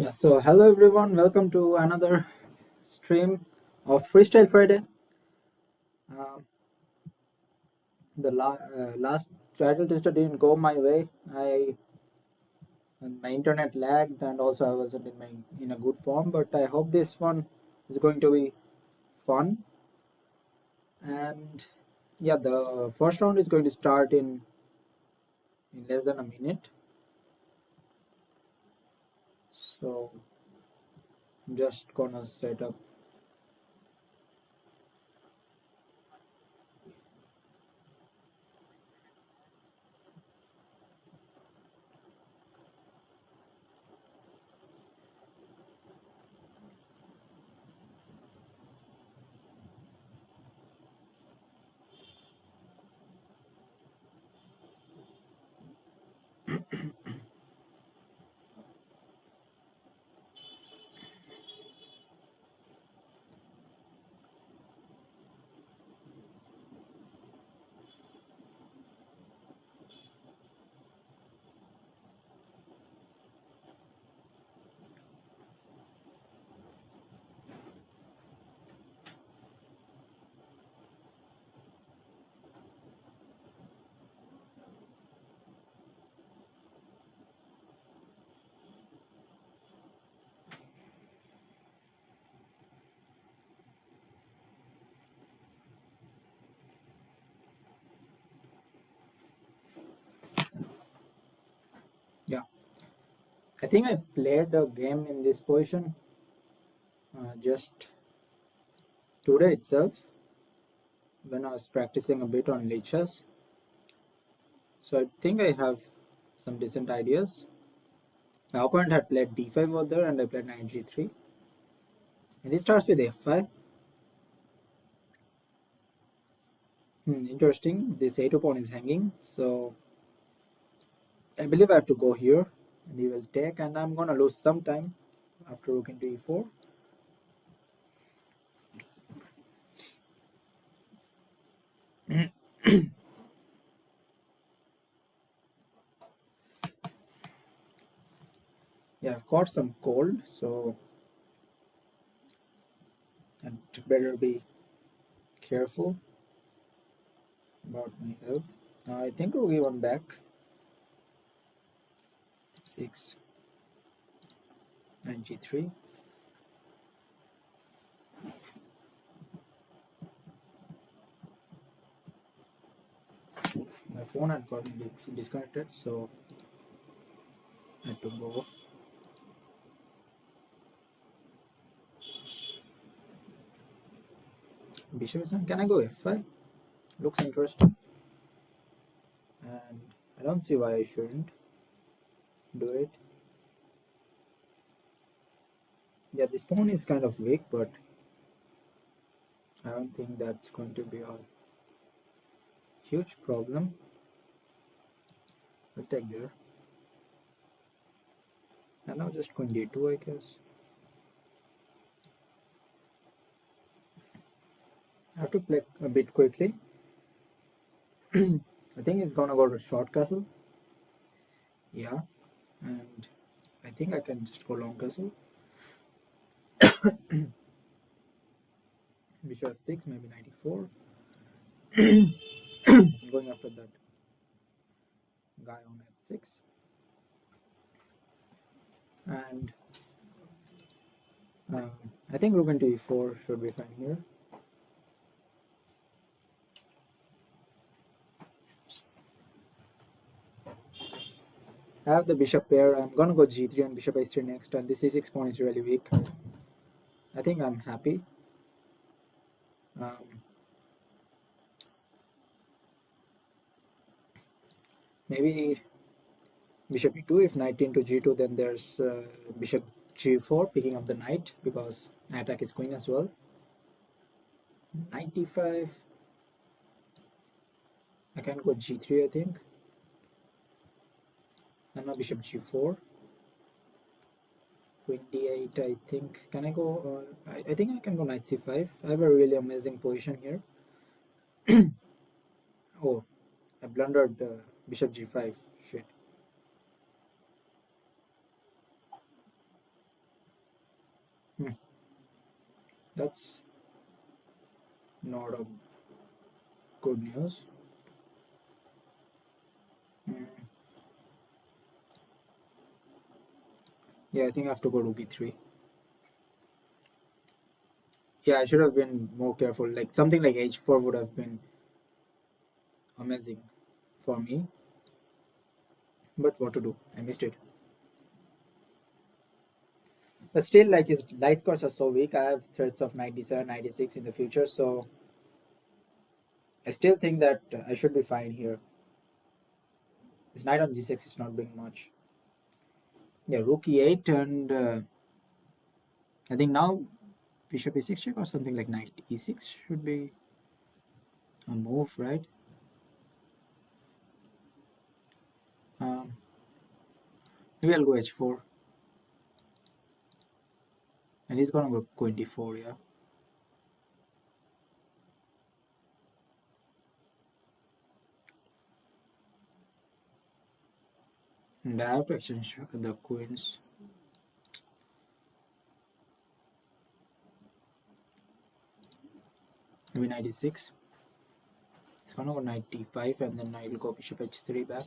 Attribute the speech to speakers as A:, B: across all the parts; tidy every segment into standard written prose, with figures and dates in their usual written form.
A: Yeah, so hello everyone, welcome to another stream of Freestyle Friday. Um, the last title tester didn't go my way. My internet lagged, and also I wasn't in a good form. But I hope this one is going to be fun. And yeah, the first round is going to start in less than a minute. So I'm just gonna set up. Yeah, I think I played a game in this position just today itself when I was practicing a bit on leeches. So I think I have some decent ideas. My opponent had played d5 over there and I played knight g3. And he starts with f5. Interesting. This a2 pawn is hanging. So I believe I have to go here and he will take, and I'm gonna lose some time after rook into e4. Yeah, I've got some cold, so I'd better be careful about my health. I think rook e1 back. 6, knight g3. My phone had gotten disconnected, so I had to go. Bishop is on. Can I go f5? Looks interesting, and I don't see why I shouldn't do it. Yeah, this pawn is kind of weak, but I don't think that's going to be a huge problem. I'll take there. And now just queen d2, I guess. I have to play a bit quickly. I think it's gonna go to short castle. Yeah, and I think I can just go long castle. Bishop f6, maybe 94. Going after that guy on f6. And I think rook into e4 should be fine here. I have the bishop pair. I'm gonna go g3 and bishop h3 next, and this e6 pawn is really weak. I think I'm happy. Um, maybe bishop e2. If knight into g2, then there's bishop g4 picking up the knight because I attack his queen as well. Knight d5. I can go g3, I think. And now bishop g4. Queen d8, I think. Can I go? I think I can go knight c5. I have a really amazing position here. Oh, I blundered bishop g5. Shit. Hmm, that's not a good news. Hmm, yeah, I think I have to go rook e3. Yeah, I should have been more careful. Like something like h4 would have been amazing for me. But what to do? I missed it. But still, like his light scores are so weak. I have threats of 97, 96 in the future. So I still think that I should be fine here. His knight on g6 is not doing much. Yeah, rook e8 and I think now bishop e6 check or something like knight e6 should be a move, right? Um, maybe I'll go h4 and he's gonna go 24, yeah. And I have to exchange the queens. Maybe knight e6. It's gonna go knight d5 and then I will go bishop h3 back.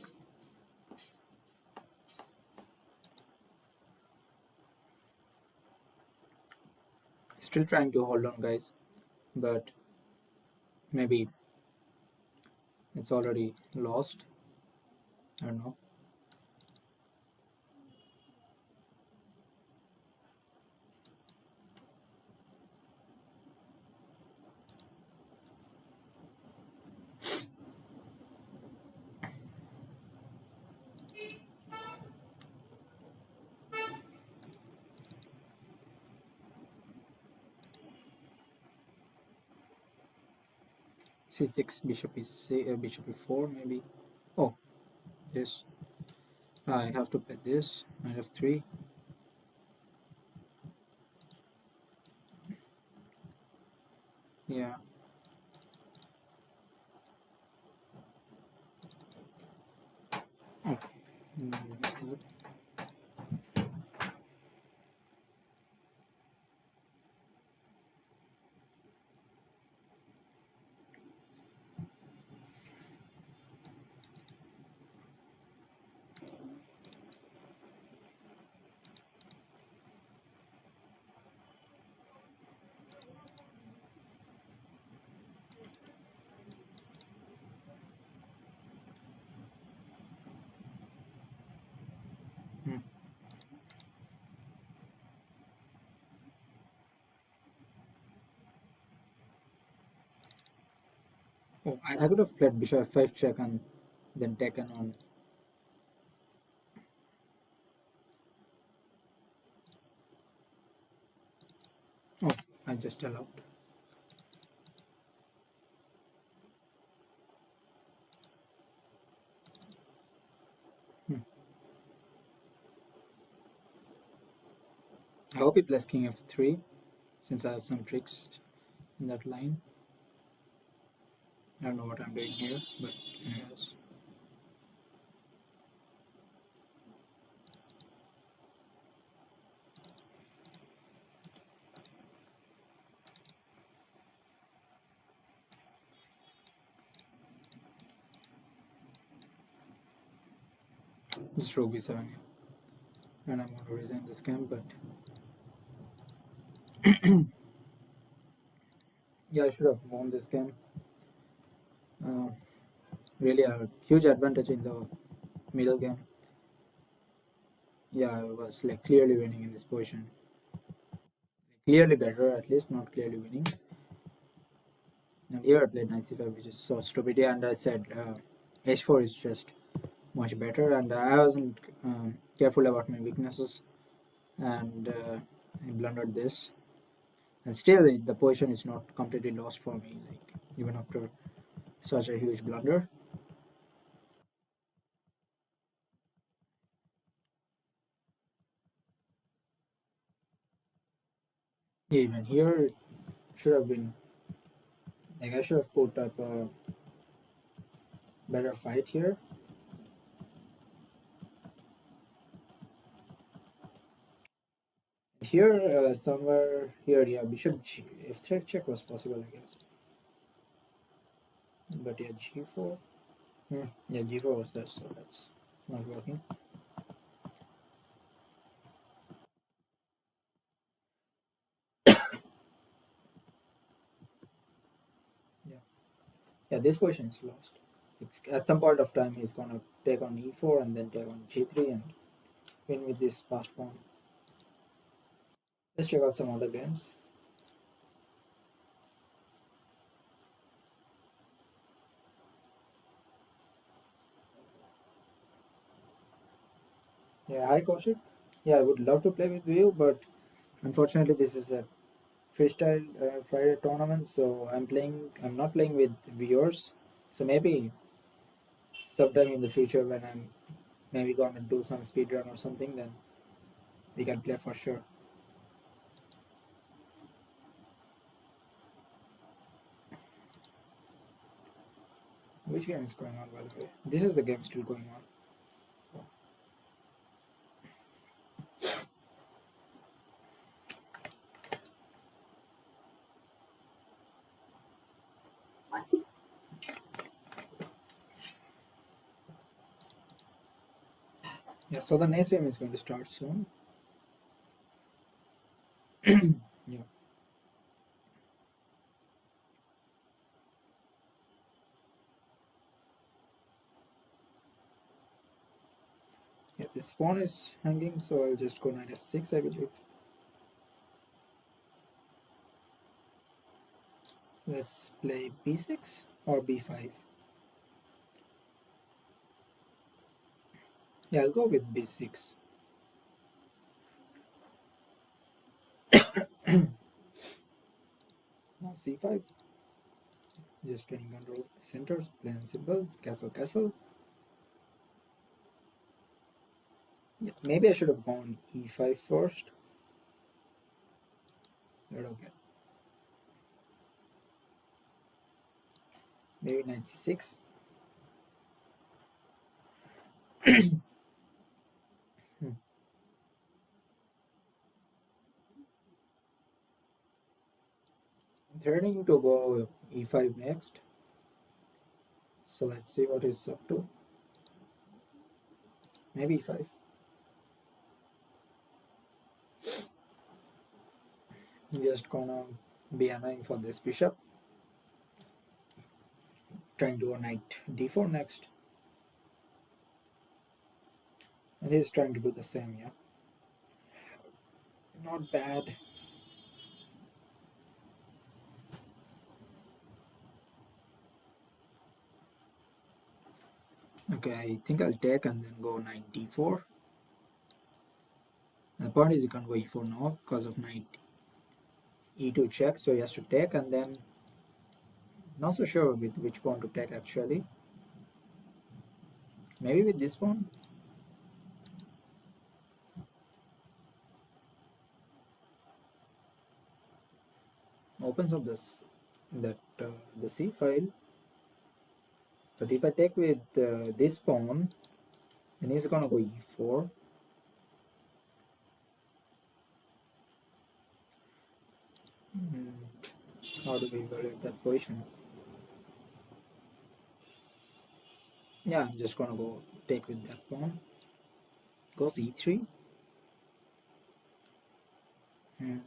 A: Still trying to hold on, guys, but maybe it's already lost. I don't know. c6, bishop e4, maybe. Oh, this. I have to play this. Knight f3. Yeah. Oh, missed that. Hmm. Oh, I could have played bishop f5 check and then taken on. Oh, I just allowed. Hmm. I hope he plays king f3 since I have some tricks in that line. I don't know what I'm doing here, but anyways. This is rook b7, yeah. And I'm going to resign this game, but yeah, I should have won this game. Uh, really a huge advantage in the middle game. Yeah, I was like clearly winning in this position. Clearly better, at least not clearly winning. And here I played knight c5, which is so stupid. And I said h4 is just much better. And I wasn't careful about my weaknesses, and I blundered this. And still, the position is not completely lost for me. Like even after such a huge blunder. Yeah, even here, it should have been like I should have put up a better fight here. Here, somewhere here, yeah, bishop f3 check was possible, I guess. But yeah, g4. Yeah, g4 was there, so that's not working. Yeah, yeah, this position is lost. At some point of time, he's gonna take on e4 and then take on g3 and win with this fast pawn. Let's check out some other games. Yeah, hi Kaushik. Yeah, I would love to play with you, but unfortunately, this is a freestyle Friday tournament, so I'm playing. I'm not playing with viewers. So maybe sometime in the future, when I'm maybe gonna do some speed run or something, then we can play for sure. Which game is going on, by the way? This is the game still going on. Yeah, so the next game is going to start soon. Yeah, yeah. This pawn is hanging, so I'll just go knight f6, I believe. Let's play b6 or b5. Yeah, I'll go with b6. Now c5. Just getting control of the center, plain and simple. Castle, castle. Yeah, maybe I should have gone e5 first. But okay. Maybe knight c6. Hmm. Threatening to go e5 next. So let's see what he's up to. Maybe e5. Just gonna be annoying for this bishop. Trying to go knight d4 next. And he's trying to do the same, yeah. Not bad. Okay, I think I'll take and then go knight d4. The point is you can't go e4 now because of knight e2 check, so he has to take and then not so sure with which pawn to take actually. Maybe with this pawn. Opens up this that the c file. But if I take with this pawn, then he's gonna go e4. And how do we evaluate that position? Yeah, I'm just gonna go take with that pawn. Goes e3. Hmm.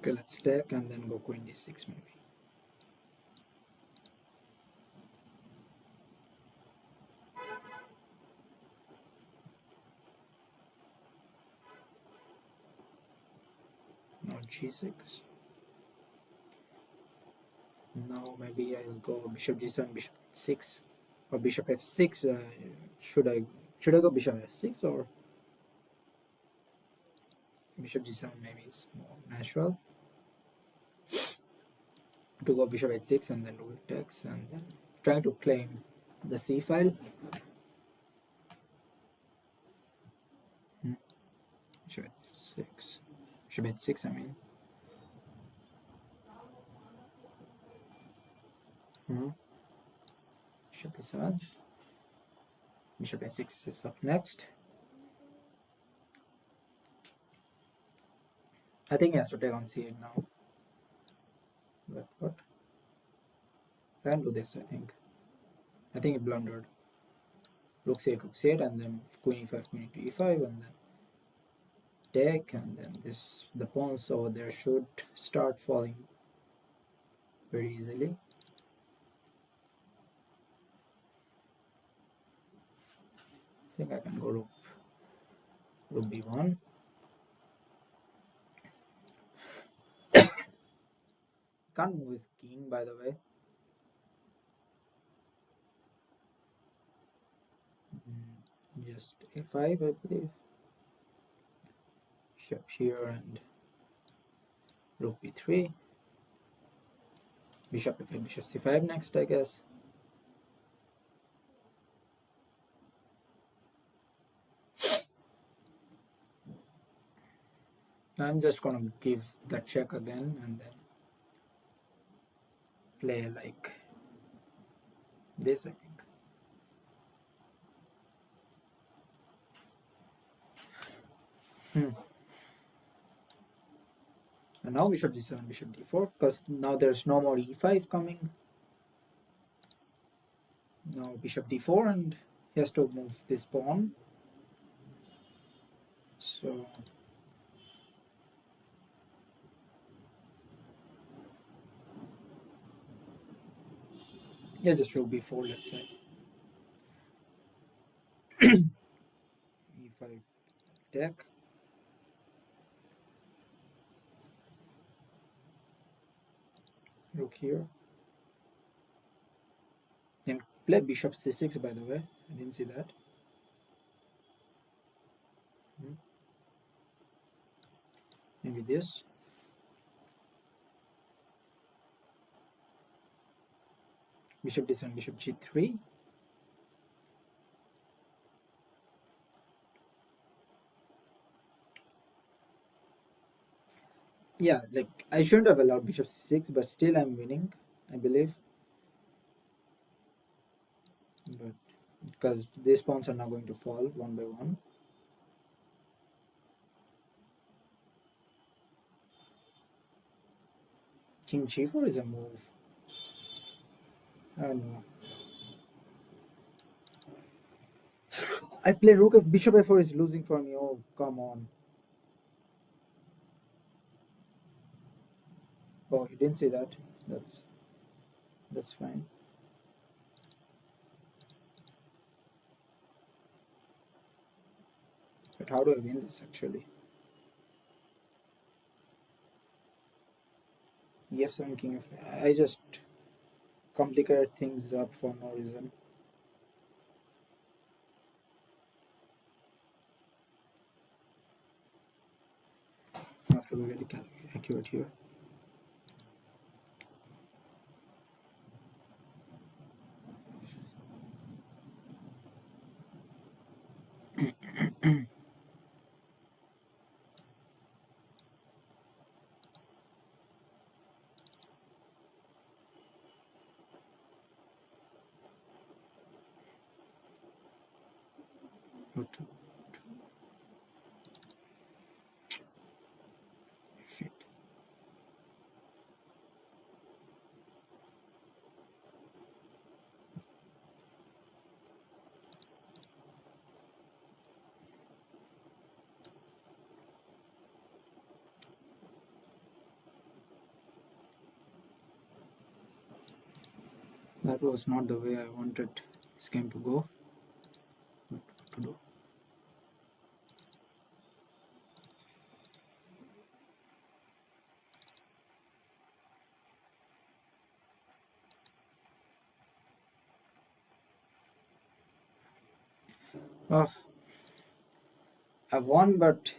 A: Okay, let's take and then go queen d6 maybe. Now g6. Now maybe I'll go bishop g7, bishop h6, or bishop f6. Should I should I go bishop f6 or bishop g7? Maybe is more natural to go bishop h6 and then rook takes and then trying to claim. the C file. Hmm. Should be 6. Should be at 6, I mean. Hmm. Should be 7. Bishop a6 is up next. I think he has to take on c8 now. But what? I can do this, I think. I think he blundered. Rook c8, rook c8, and then queen e5, queen to e5, and then take, and then this the pawns over there should start falling very easily. I think I can go rook b1. Can't move his king, by the way. Just a5, I believe. Bishop here and rook b3. Bishop f5, bishop c5 next, I guess. I'm just gonna give that check again and then play like this, I think. And now bishop d7, bishop d4, because now there's no more e5 coming. Now bishop d4, and he has to move this pawn. So yeah, just rook b4, let's say. e5 attack. Rook here. And play bishop c6, by the way. I didn't see that. Maybe this. Bishop d7, bishop g3. Yeah, like I shouldn't have allowed bishop c6, but still I'm winning, I believe. But because these pawns are now going to fall one by one. King g4 is a move. I don't know. I play rook f bishop f4 is losing for me. Oh, come on. Oh, you didn't see that. That's fine. But how do I win this actually? ef7 king f. I just complicated things up for no reason. I have to be very accurate here. Shit. That was not the way I wanted this game to go. But what to do? Oh, I won, but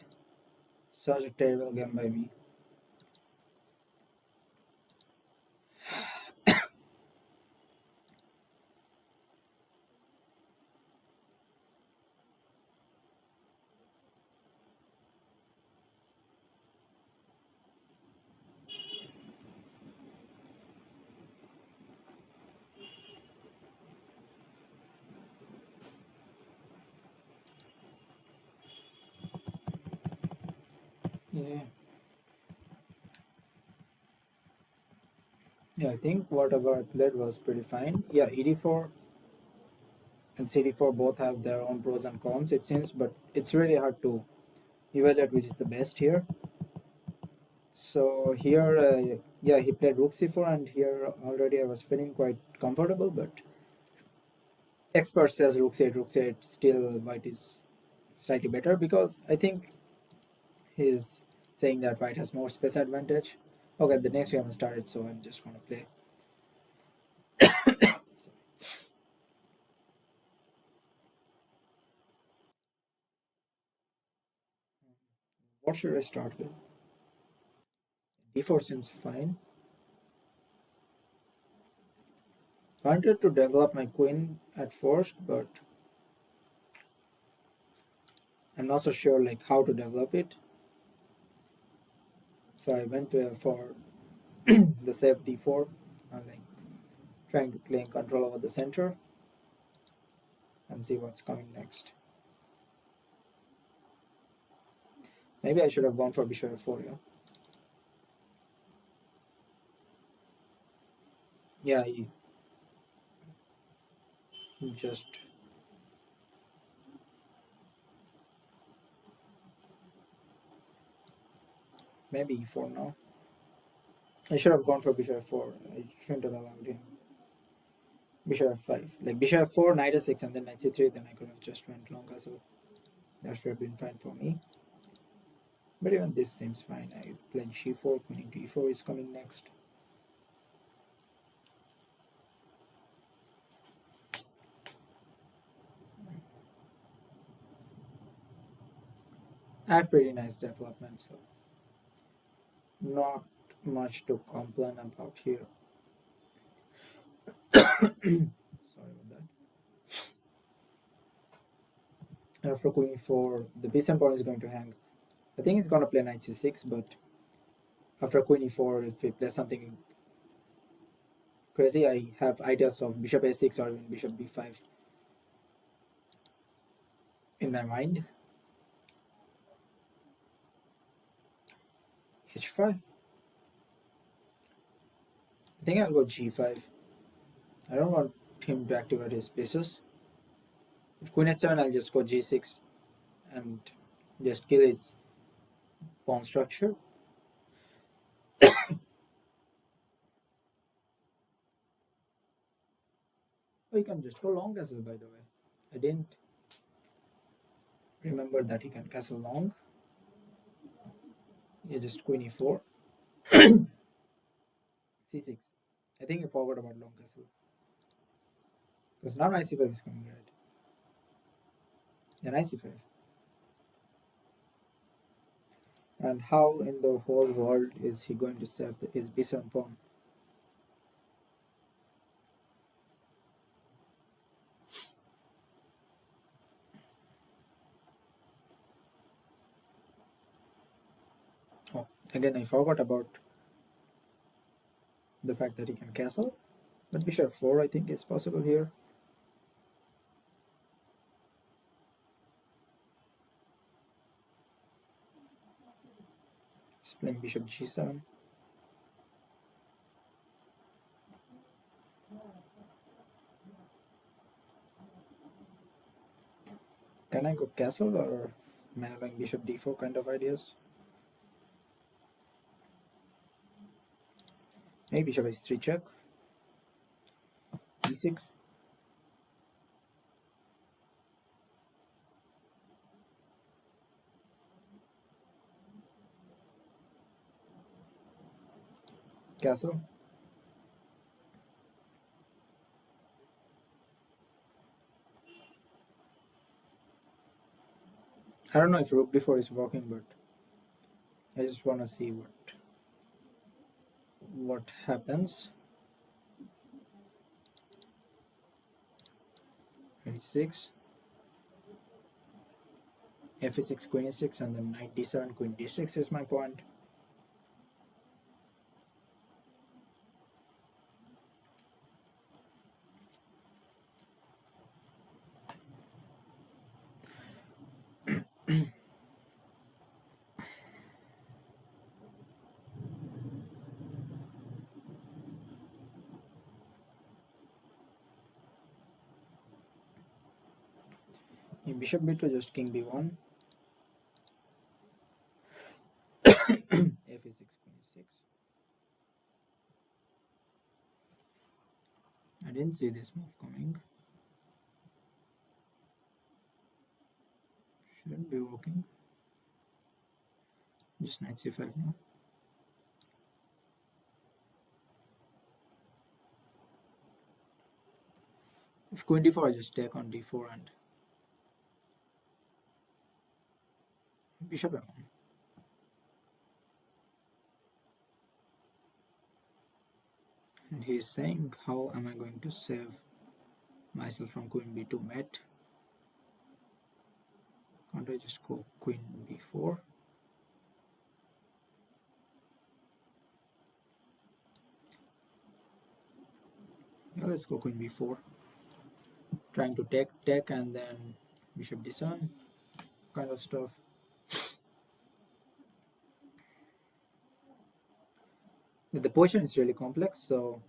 A: such a terrible game by me. Okay. Yeah, I think whatever I played was pretty fine. Yeah, ED4 and CD4 both have their own pros and cons, it seems, but it's really hard to evaluate which is the best here. So here, yeah, he played Rook C4, and here already I was feeling quite comfortable, but expert says Rook C8 still white is slightly better because I think he's saying that white has more space advantage. Okay, the next game started, so I'm just gonna play. What should I start with? D4 seems fine. I wanted to develop my queen at first, but I'm not so sure like how to develop it. So I went for the safe D4, like trying to claim control over the center and see what's coming next. Maybe I should have gone for bishop F4. Yeah, he just maybe E4 now. I should have gone for bishop F4. I shouldn't have allowed him. Bishop F5, like bishop F4, knight A6, and then knight C3. Then I could have just went long castle. That should have been fine for me. But even this seems fine. I played G4, queen into E4 is coming next. I have pretty nice development, so not much to complain about here. Sorry about that. And after queen e4, the bishop pawn is going to hang. I think it's going to play knight c6, but after queen e4, if he plays something crazy, I have ideas of bishop a6 or even bishop b5 in my mind. h5. I think I'll go g5. I don't want him to activate his pieces. If queen h7, I'll just go g6 and just kill his pawn structure. Or you can just go long castle, by the way. I didn't remember that he can castle long. Yeah, just queen e4, c6. I think I forgot about long castle. Because now knight c5 is coming right. Yeah, knight c5. And how in the whole world is he going to save his b7 pawn? Oh, again, I forgot about the fact that he can castle. But bishop 4, I think, is possible here. He's playing bishop g7. Can I go castle or am I having bishop d4 kind of ideas? Maybe bishop h3 check. e6. Castle. I don't know if rook d4 is working, but I just want to see what happens. 86, f6, queen e6, and then knight d7, queen d6 is my point. In bishop b2, just king b1, f is 6.6. I didn't see this move coming. Should be working. Just knight c5 now. If queen d4, I just take on d4 and bishop m1. And he is saying, how am I going to save myself from queen b2 mate? Can't I just go queen b4? Yeah, let's go queen b4. Trying to take and then bishop d7 kind of stuff. The position is really complex, so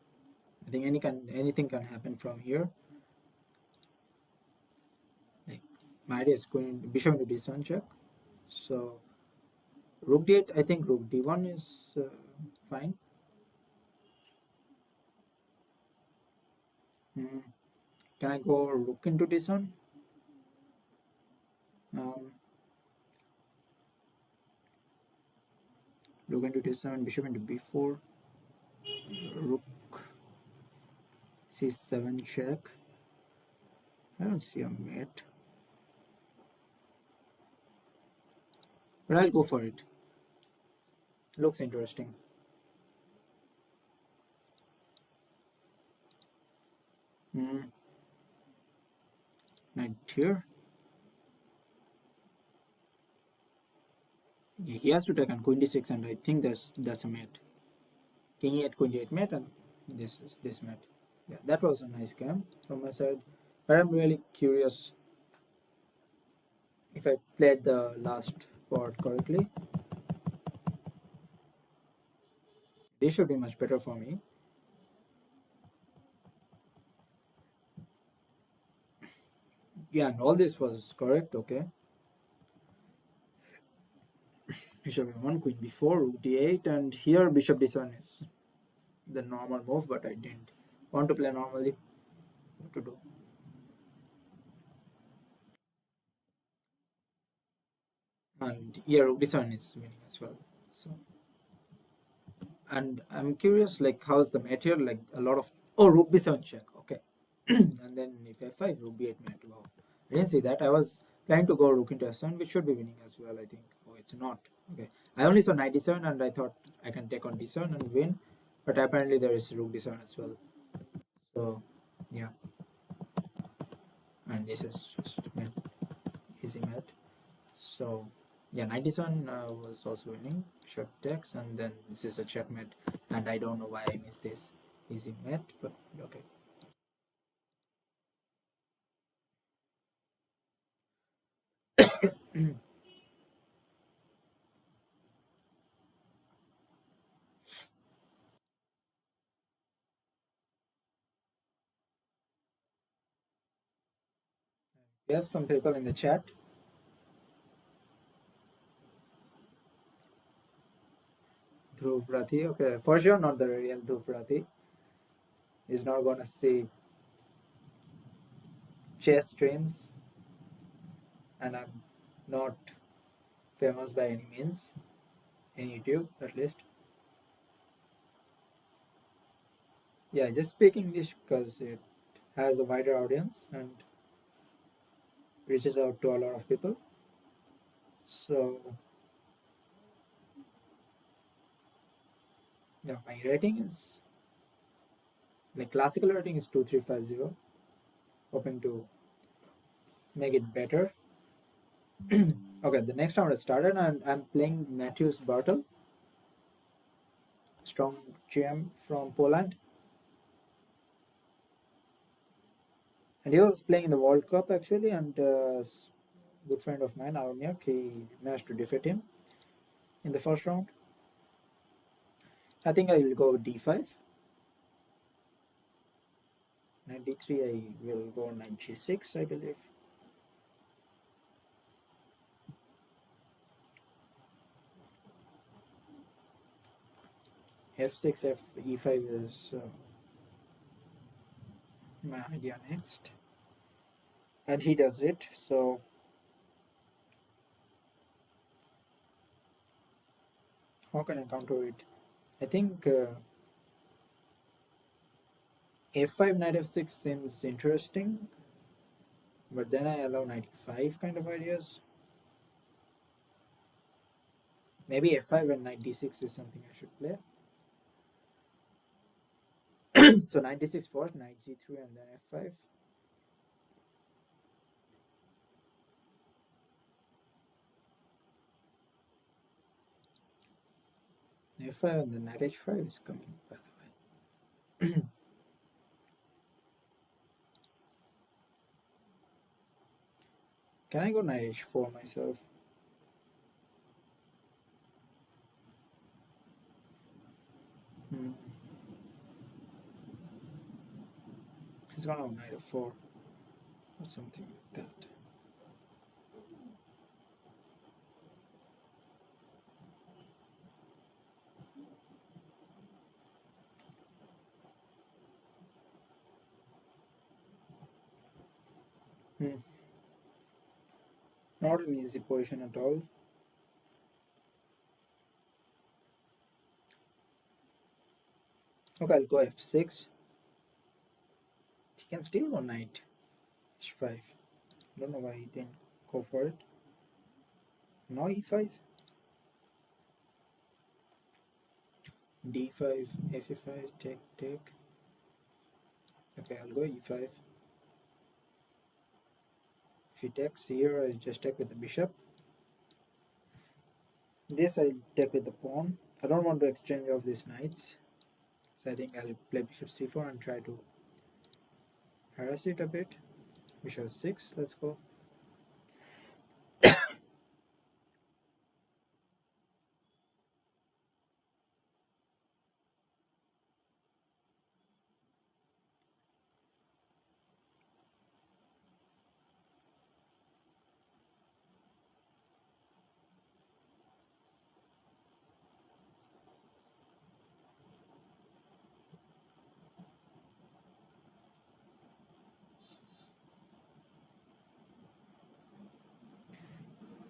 A: I think anything can happen from here. Like my idea is queen bishop into d7 check. So rook d8, I think rook d1 is fine. Mm. Can I go rook into d7? Um, rook into d7, bishop into b4, rook c7 check. I don't see a mate, but I'll go for it. Looks interesting. Mm. Knight here. He has to take on queen d6, and I think that's a mate. King e8, queen d8 mate, and this is this mate. Yeah, that was a nice game from my side. But I'm really curious if I played the last part correctly. This should be much better for me. Yeah, and all this was correct. Okay, bishop e1, queen b4, rook d8, and here bishop d7 is the normal move, but I didn't want to play normally. What to do? And here rook d7 is winning as well. So, and I'm curious, like, how's the mate here? Like a lot of rook b7 check. Okay, and then if f5, rook b8 mate. Wow, I didn't see that. I was planning to go rook into f7, which should be winning as well. I think. Oh, it's not. Okay, I only saw knight d7, and I thought I can take on d7 and win, but apparently there is rook d7 as well. So, yeah, and this is just mate, easy mate. So, yeah, 97 was also winning. Short takes, and then this is a checkmate. And I don't know why I missed this easy mate, but okay. We have some people in the chat. Dhruv Rathi, okay, for sure not the real Dhruv Rathi. He's not gonna see chess streams, and I'm not famous by any means in YouTube, at least. Yeah, just speak English because it has a wider audience and reaches out to a lot of people. So, yeah, my rating is like classical rating is 2350. Hoping to make it better. Okay, the next round has started and I'm playing Matthews Bartel, strong GM from Poland. And he was playing in the World Cup actually, and good friend of mine, Aroniak, he managed to defeat him in the first round. I think I will go with d5. Knight d3, I will go knight g6, I believe. f6 f e5 is my idea next, and he does it. So how can I counter it? I think f5 knight f6 seems interesting, but then I allow knight e5 kind of ideas. Maybe f5 and knight d6 is something I should play. So knight d6 first, knight g3, and then f5. f5 and then knight h5 is coming, by the way. Can I go knight h4 myself? Hmm. He's gonna have knight f4 or something like that. Hmm. Not an easy position at all. Okay, I'll go f6. He can still go knight h5. Don't know why he didn't go for it. Now e5, d5, f5, take, take. Okay, I'll go e5. If he takes here, I just take with the bishop. This I'll take with the pawn. I don't want to exchange off these knights, so I think I'll play bishop c4 and try to harass it a bit. Bishop 6, let's go.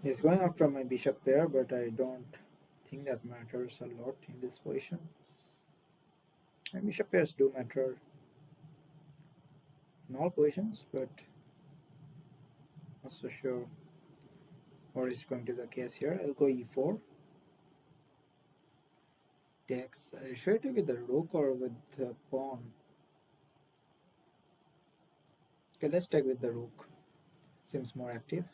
A: He's going after my bishop pair, but I don't think that matters a lot in this position. And bishop pairs do matter in all positions, but not so sure what is going to be the case here. I'll go e4. Takes. Should I take with the rook or with the pawn? Okay, let's take with the rook. Seems more active.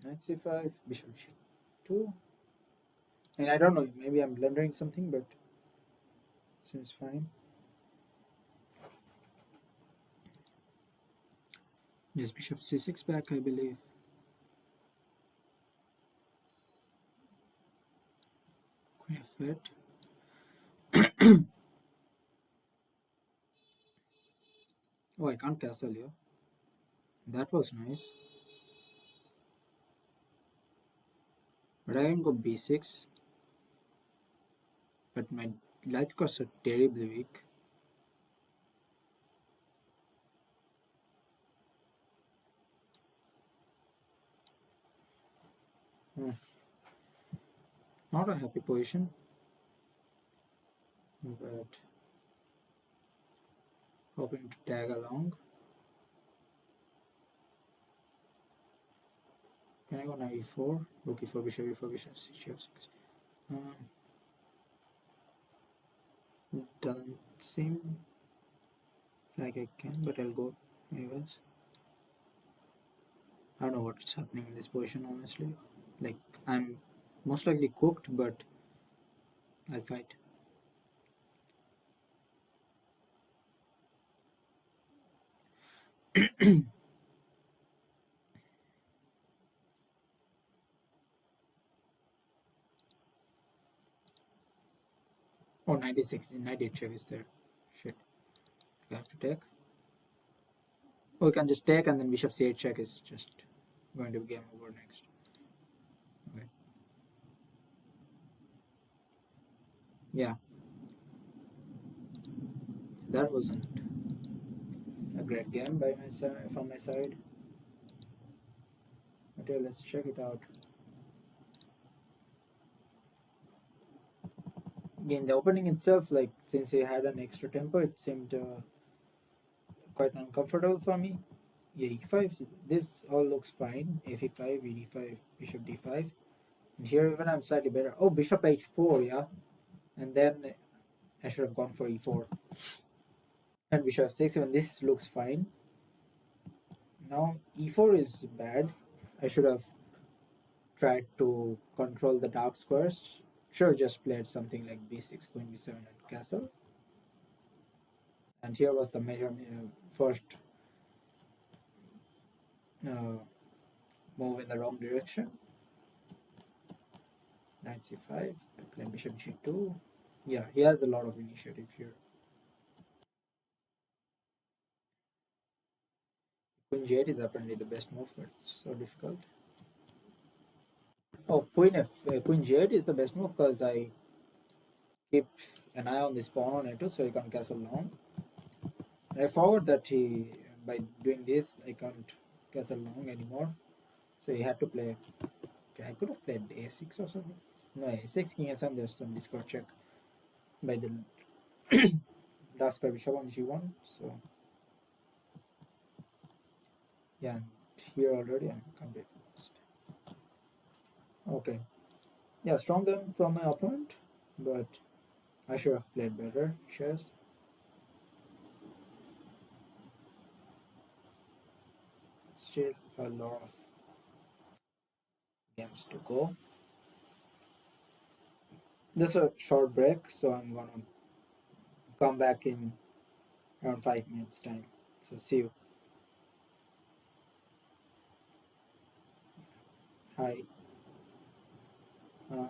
A: Knight c5, bishop g2. And I don't know, maybe I'm blundering something, but seems fine. Just bishop c6 back, I believe. Queen f8. Oh, I can't castle here. That was nice. But I can go b6. But my light scores are terribly weak. Hmm. Not a happy position, but hoping to tag along. Can I go knight e4? Rook e4, bishop e4, bishop c6. Um, doesn't seem like I can, but I'll go anyways. I don't know what's happening in this position, honestly. Like, I'm most likely cooked, but I'll fight. Oh, 96, 98 check is there. Shit. We have to take. Or we can just take and then bishop c8 check is just going to be game over next. Okay. Yeah, that wasn't a great game by my side from my side. Okay, let's check it out. In the opening itself, like since he had an extra tempo, it seemed quite uncomfortable for me. Yeah, e5. This all looks fine. f5, ed5, bishop d5. And here even I'm slightly better. Oh, bishop h4, yeah. And then I should have gone for e4. And bishop f6. Even this looks fine. Now e4 is bad. I should have tried to control the dark squares. Should have just played something like b6, queen b7, and castle. And here was the major first uh, move in the wrong direction. Knight c5. I played bishop g2. Yeah, he has a lot of initiative here. Queen g8 is apparently the best move, but it's so difficult. Oh, queen g8 is the best move because I keep an eye on this pawn on a2 so he can castle long. And I forgot that by doing this I can't castle long anymore. So he had to play. Okay, I could have played a6 or something. No, a6 king s7. There's some discord check by the dark square bishop on g1. So yeah, here already I'm completely lost. Okay, yeah, strong game from my opponent, but I should have played better chess. Still a lot of games to go. This is a short break, so I'm gonna come back in around 5 minutes time. So see you. Hi. Uh,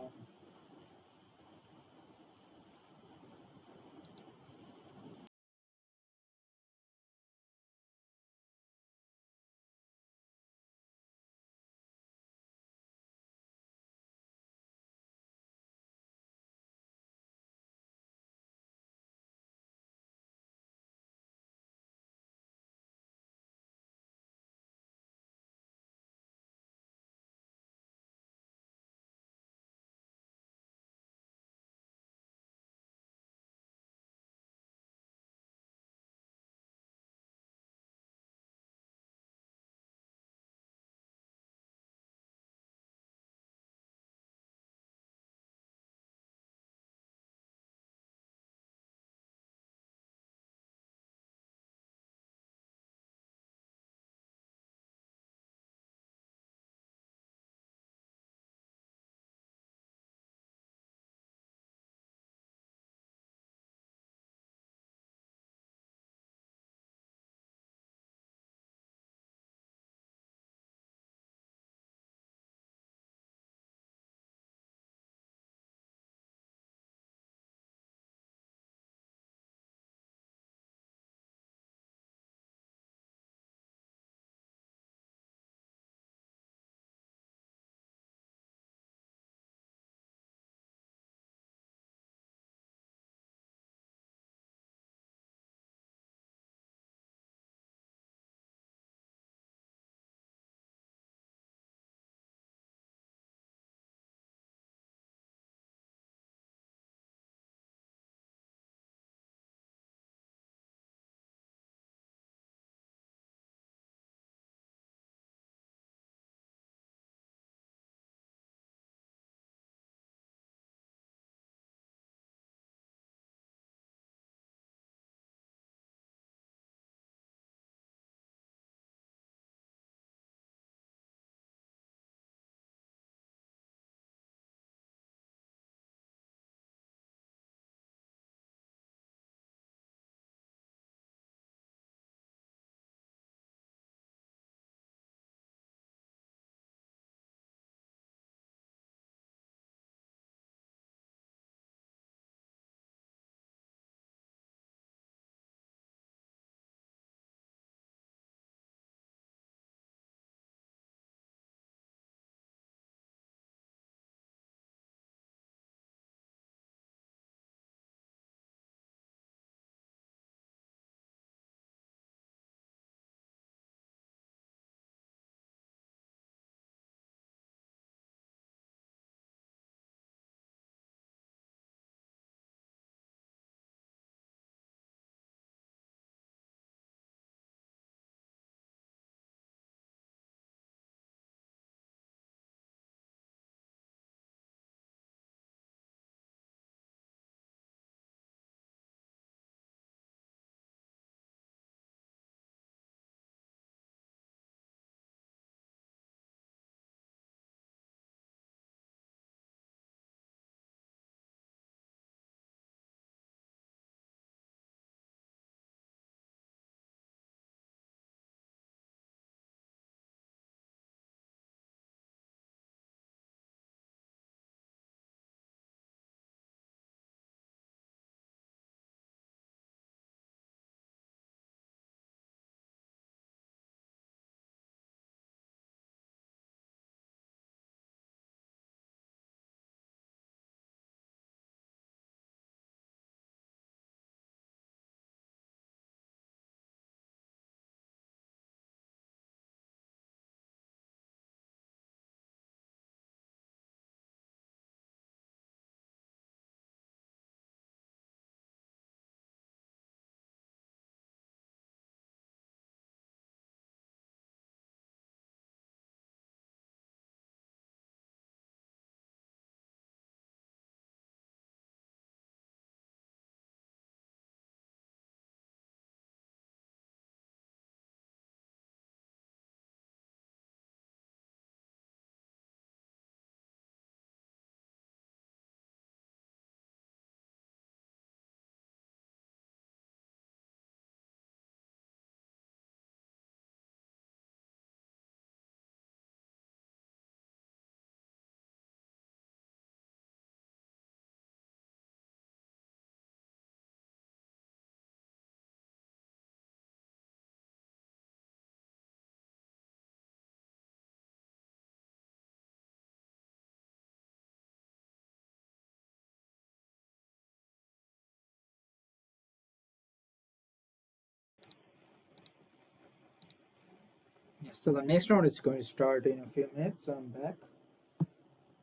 A: So the next round is going to start in a few minutes. So I'm back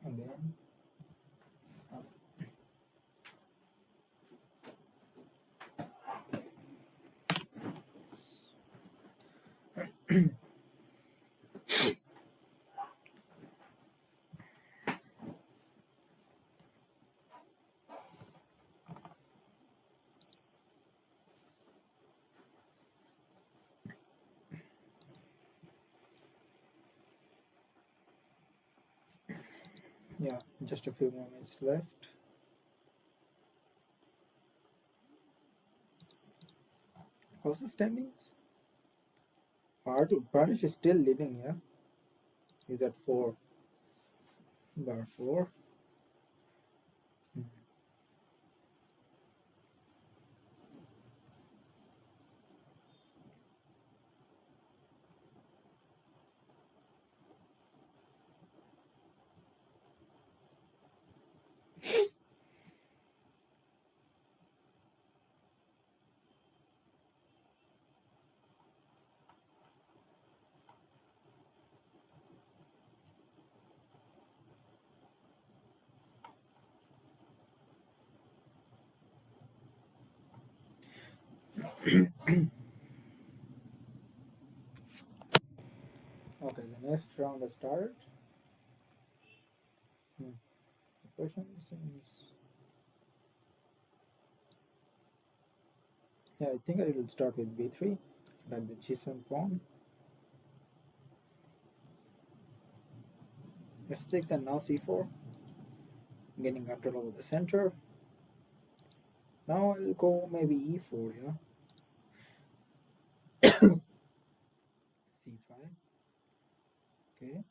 A: again. Yeah, just a few more minutes left. How's the standings? Pardish is still leading, yeah? He's at 4 bar 4. Okay, the next round has started. The question seems. Yeah, I think I will start with b3, like the g7 pawn, f6, and now c4, gaining control over the center. Now I'll go maybe e4, yeah, c5, okay,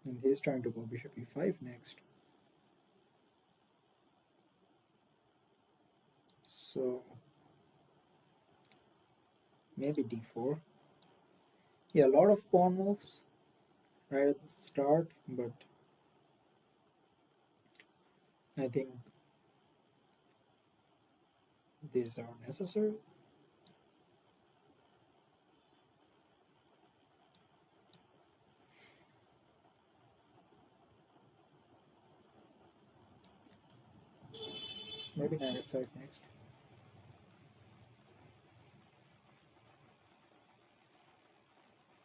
A: and he's trying to go bishop e5 next. So maybe d4. Yeah, a lot of pawn moves right at the start, but I think these are necessary. Maybe knight f5 next.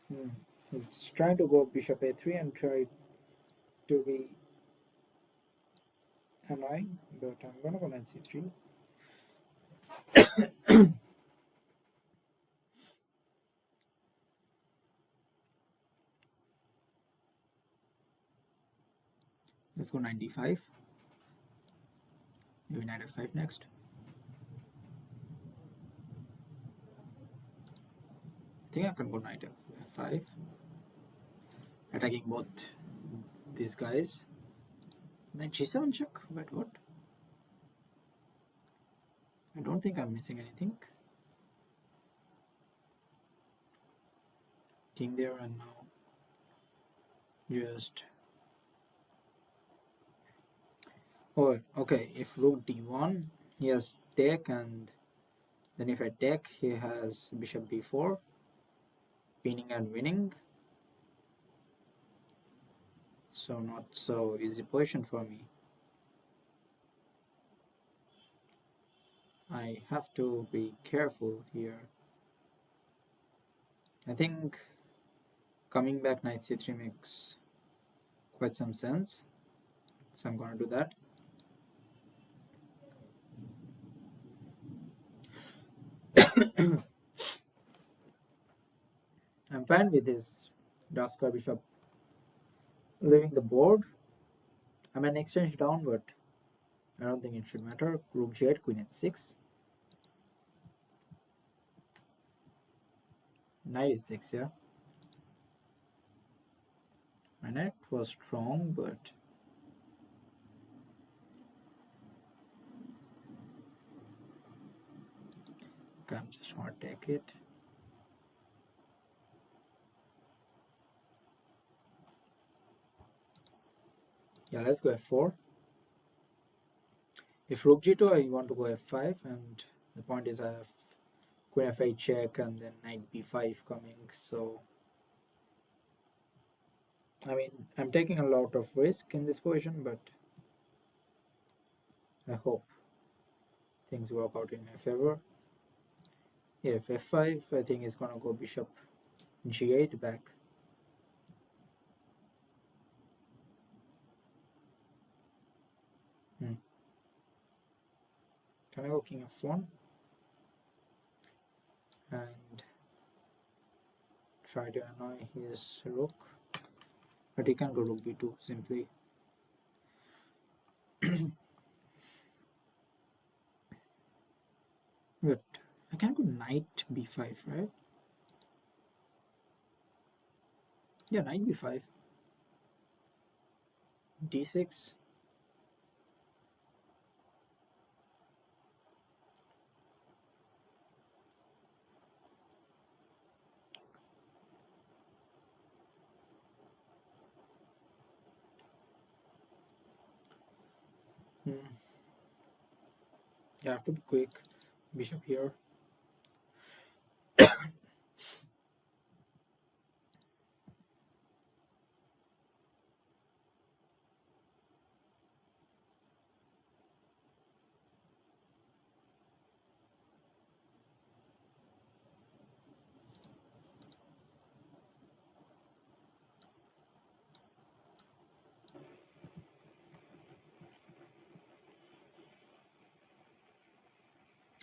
A: Hmm. He's trying to go bishop a3 and try to be annoying, but I'm gonna go knight c3. Let's go knight d5. Maybe knight f5 next. I think I can go knight f5, attacking both these guys. Knight g7 check. Wait, what? I don't think I'm missing anything. King there, and now just. Oh, okay. If rook d1, he has take, and then if I take, he has bishop b4, pinning and winning. So not so easy position for me. I have to be careful here. I think coming back knight c3 makes quite some sense. So I'm gonna do that. I'm fine with this dark square bishop leaving the board. I'm an exchange down, but I don't think it should matter. Rook g8, queen h6. Knight e6, yeah. My knight was strong, but okay, I'm just gonna take it. Yeah, let's go f4. If rook g2, I want to go f5, and the point is I have queen f8 check, and then knight b5 coming. So I mean, I'm taking a lot of risk in this position, but I hope things work out in my favor. Yeah, if f5, I think it's gonna go bishop g8 back. Hmm. Can I go king f1 and try to annoy his rook? But he can go rook b2 simply. But I can go knight b5, right? Yeah, knight b5, d6. Hmm. You have to be quick. Bishop here.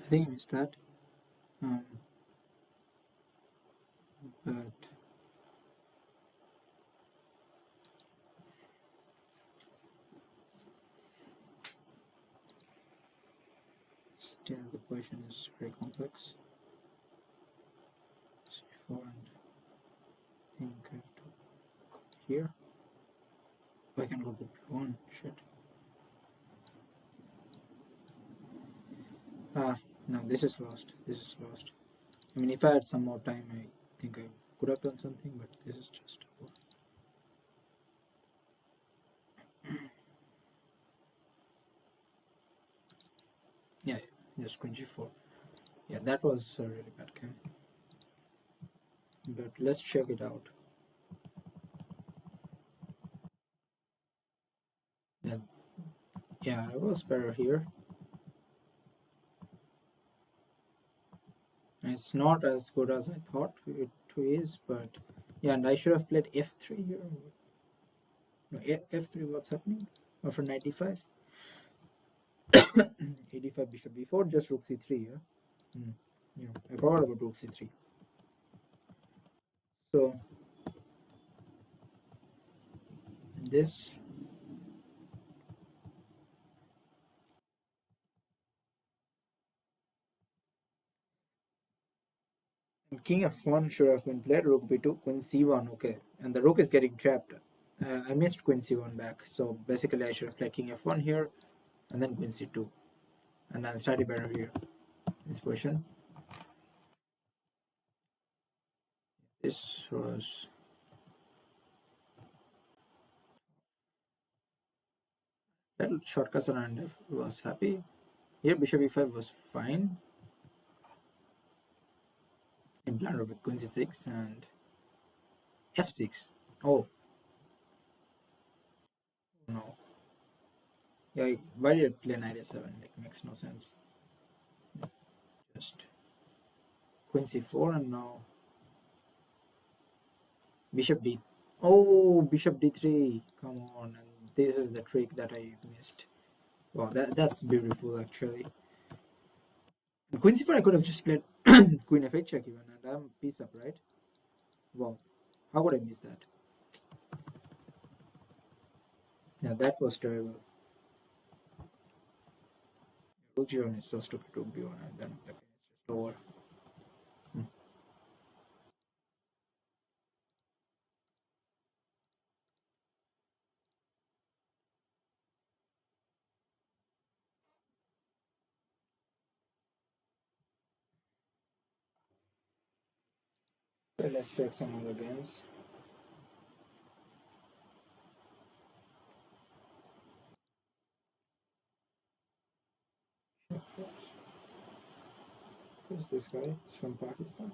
A: I think I missed that. Um, but still the position is very complex. c4 and I think I have to go here. Oh, I can go book b1. Shit. Ah, no, this is lost. This is lost. I mean, if I had some more time, I think I could have done something, but this is just. Yeah, yeah, just queen g4. Yeah, that was a really bad game. But let's check it out. Yeah, yeah, I was better here. It's not as good as I thought it is, but yeah, and I should have played f3 here. No, f3, what's happening? After 95? 85 bishop b4, just rook c3, yeah? Mm. Yeah, I forgot about rook c3. So, this king f1 should have been played, rook b2, queen c1, okay. And the rook is getting trapped. I missed queen c1 back, so basically I should have played king f1 here, and then queen c2. And I'm slightly better here in this position. This was that shortcut and I was happy. Here bishop e5 was fine. In blunder with queen c6 and f6. Oh no. Yeah, why did I play knight a7? Like makes no sense. Just queen c4 and now bishop d. Oh, bishop d3. Come on, and this is the trick that I missed. Wow, that's beautiful actually. And queen c4 I could have just played queen f8 check even, and I'm piece up, right? Wow, how could I miss that? Yeah, that was terrible. Rook g1 is so stupid. Rook b1, and then the game is just over. Hmm. Okay, let's check some other games. Who's this guy? He's from Pakistan.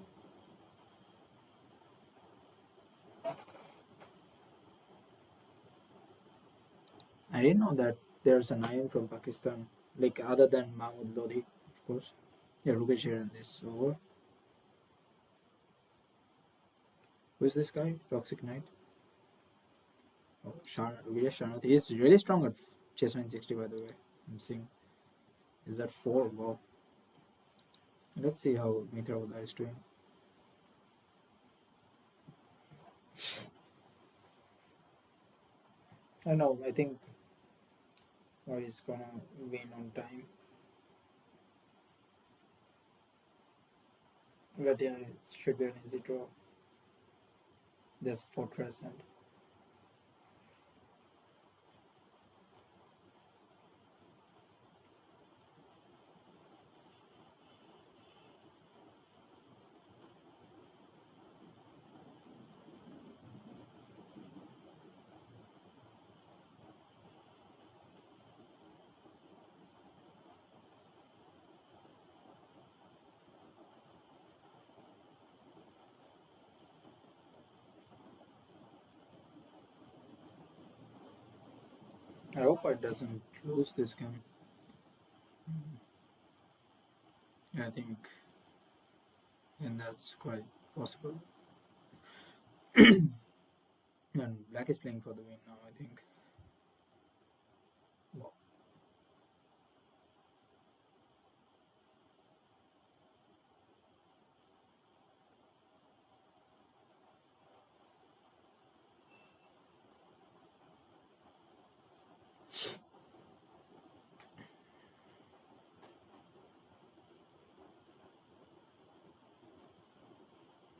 A: I didn't know that there's an IM from Pakistan, like other than Mahmoud Lodi, of course. Yeah, Rukesh here in this over. Who's this guy? Toxic Knight. Oh, Virya Sharnath. He's really strong at chess 960, by the way. I'm seeing. Is that 4? Wow. Let's see how Mitra Uda is doing. I know, I think he's gonna win on time. But yeah, it should be an easy draw. There's Fortress and I hope it doesn't lose this game. I think, and that's quite possible. And Black is playing for the win now, I think. Wow.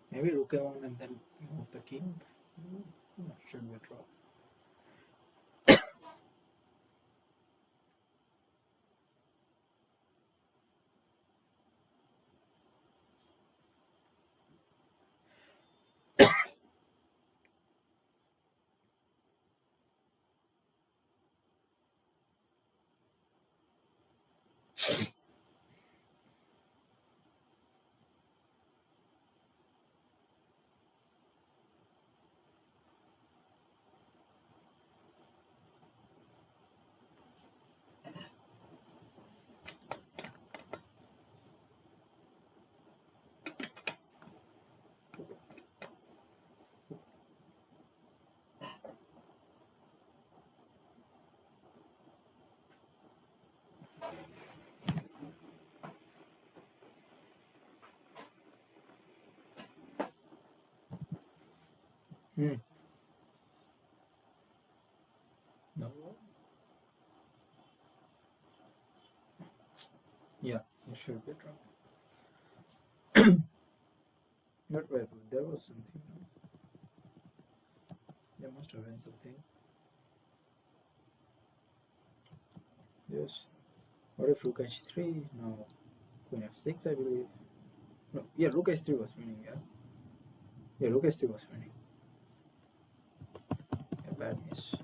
A: Maybe Rook A1 and then move the king. Should be a draw. Hmm. No. Yeah, it should be a draw. Not wait, there was something. There must have been something. Yes. What if Rook H3? No. Queen F6, I believe. No. Yeah, Rook H3 was winning, yeah. Yeah, Rook H3 was winning. Yeah, bad miss.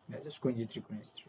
A: Yeah, just Queen G3, Queen H3.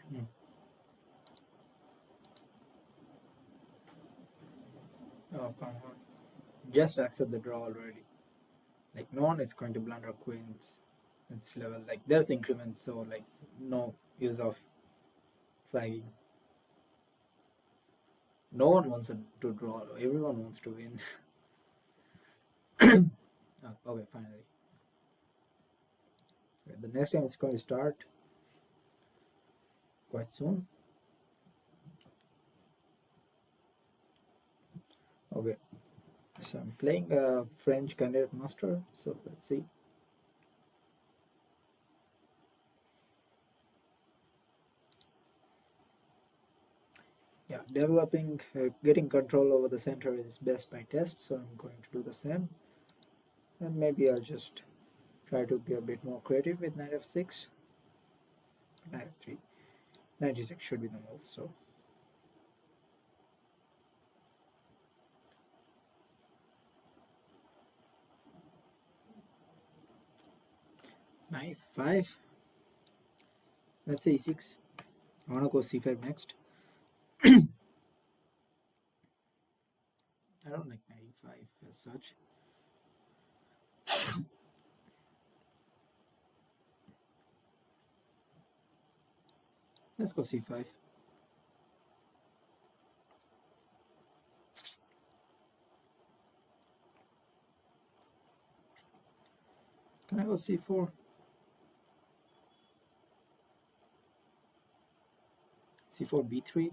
A: Hmm. Oh, come on. Just accept the draw already. Like, no one is going to blunder queens at this level. Like, there's increments, so, like, no use of flagging. No one wants to draw, everyone wants to win. Okay, finally. Okay, the next game is going to start quite soon. Okay, so I'm playing a French candidate master, so let's see. Yeah, developing, getting control over the center is best by test, so I'm going to do the same. And maybe I'll just try to be a bit more creative with knight f6, knight f3. Knight g6 should be the move, so knight f5. Let's say e6. I want to go c5 next. I don't like knight e5 as such. Let's go c5. Can I go c4? c4 b3.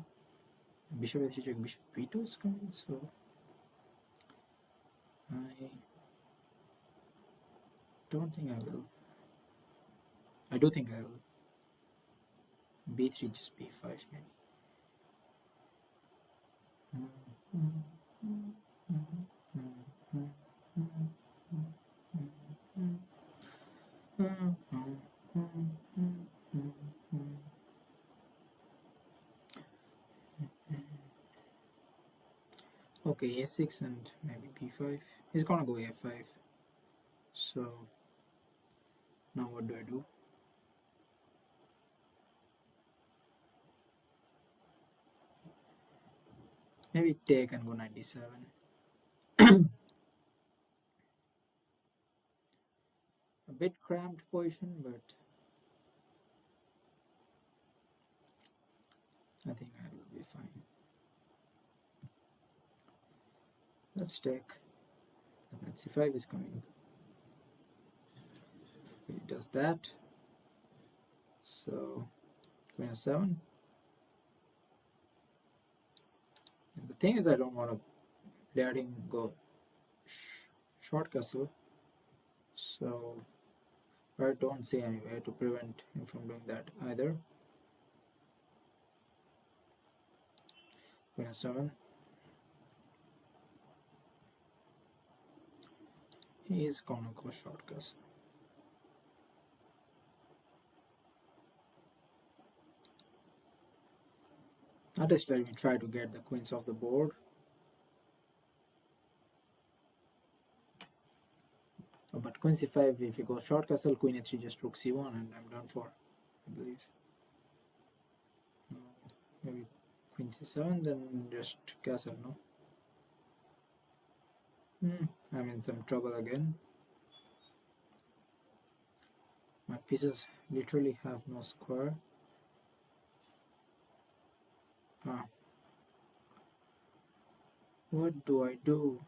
A: Bishop h3 check, bishop b2 is coming, so I don't think I will. I do think I will. b3 just b5 maybe. Okay, a6 and maybe b5. He's gonna go a5. So now what do I do? Maybe take and go 97. A bit cramped position, but I think I will be fine. Let's take. Knight c5 is coming. He does that. So queen f7. And the thing is, I don't want to let him go short castle. So I don't see any way to prevent him from doing that either. Queen f7. He is gonna go short castle. At least let me try to get the queens off the board. Oh, but queen c5, if you go short castle, queen a3 just rook c1 and I'm done for, I believe. No, maybe queen c7, then just castle, no? I'm in some trouble again. My pieces literally have no square. Ah. What do I do?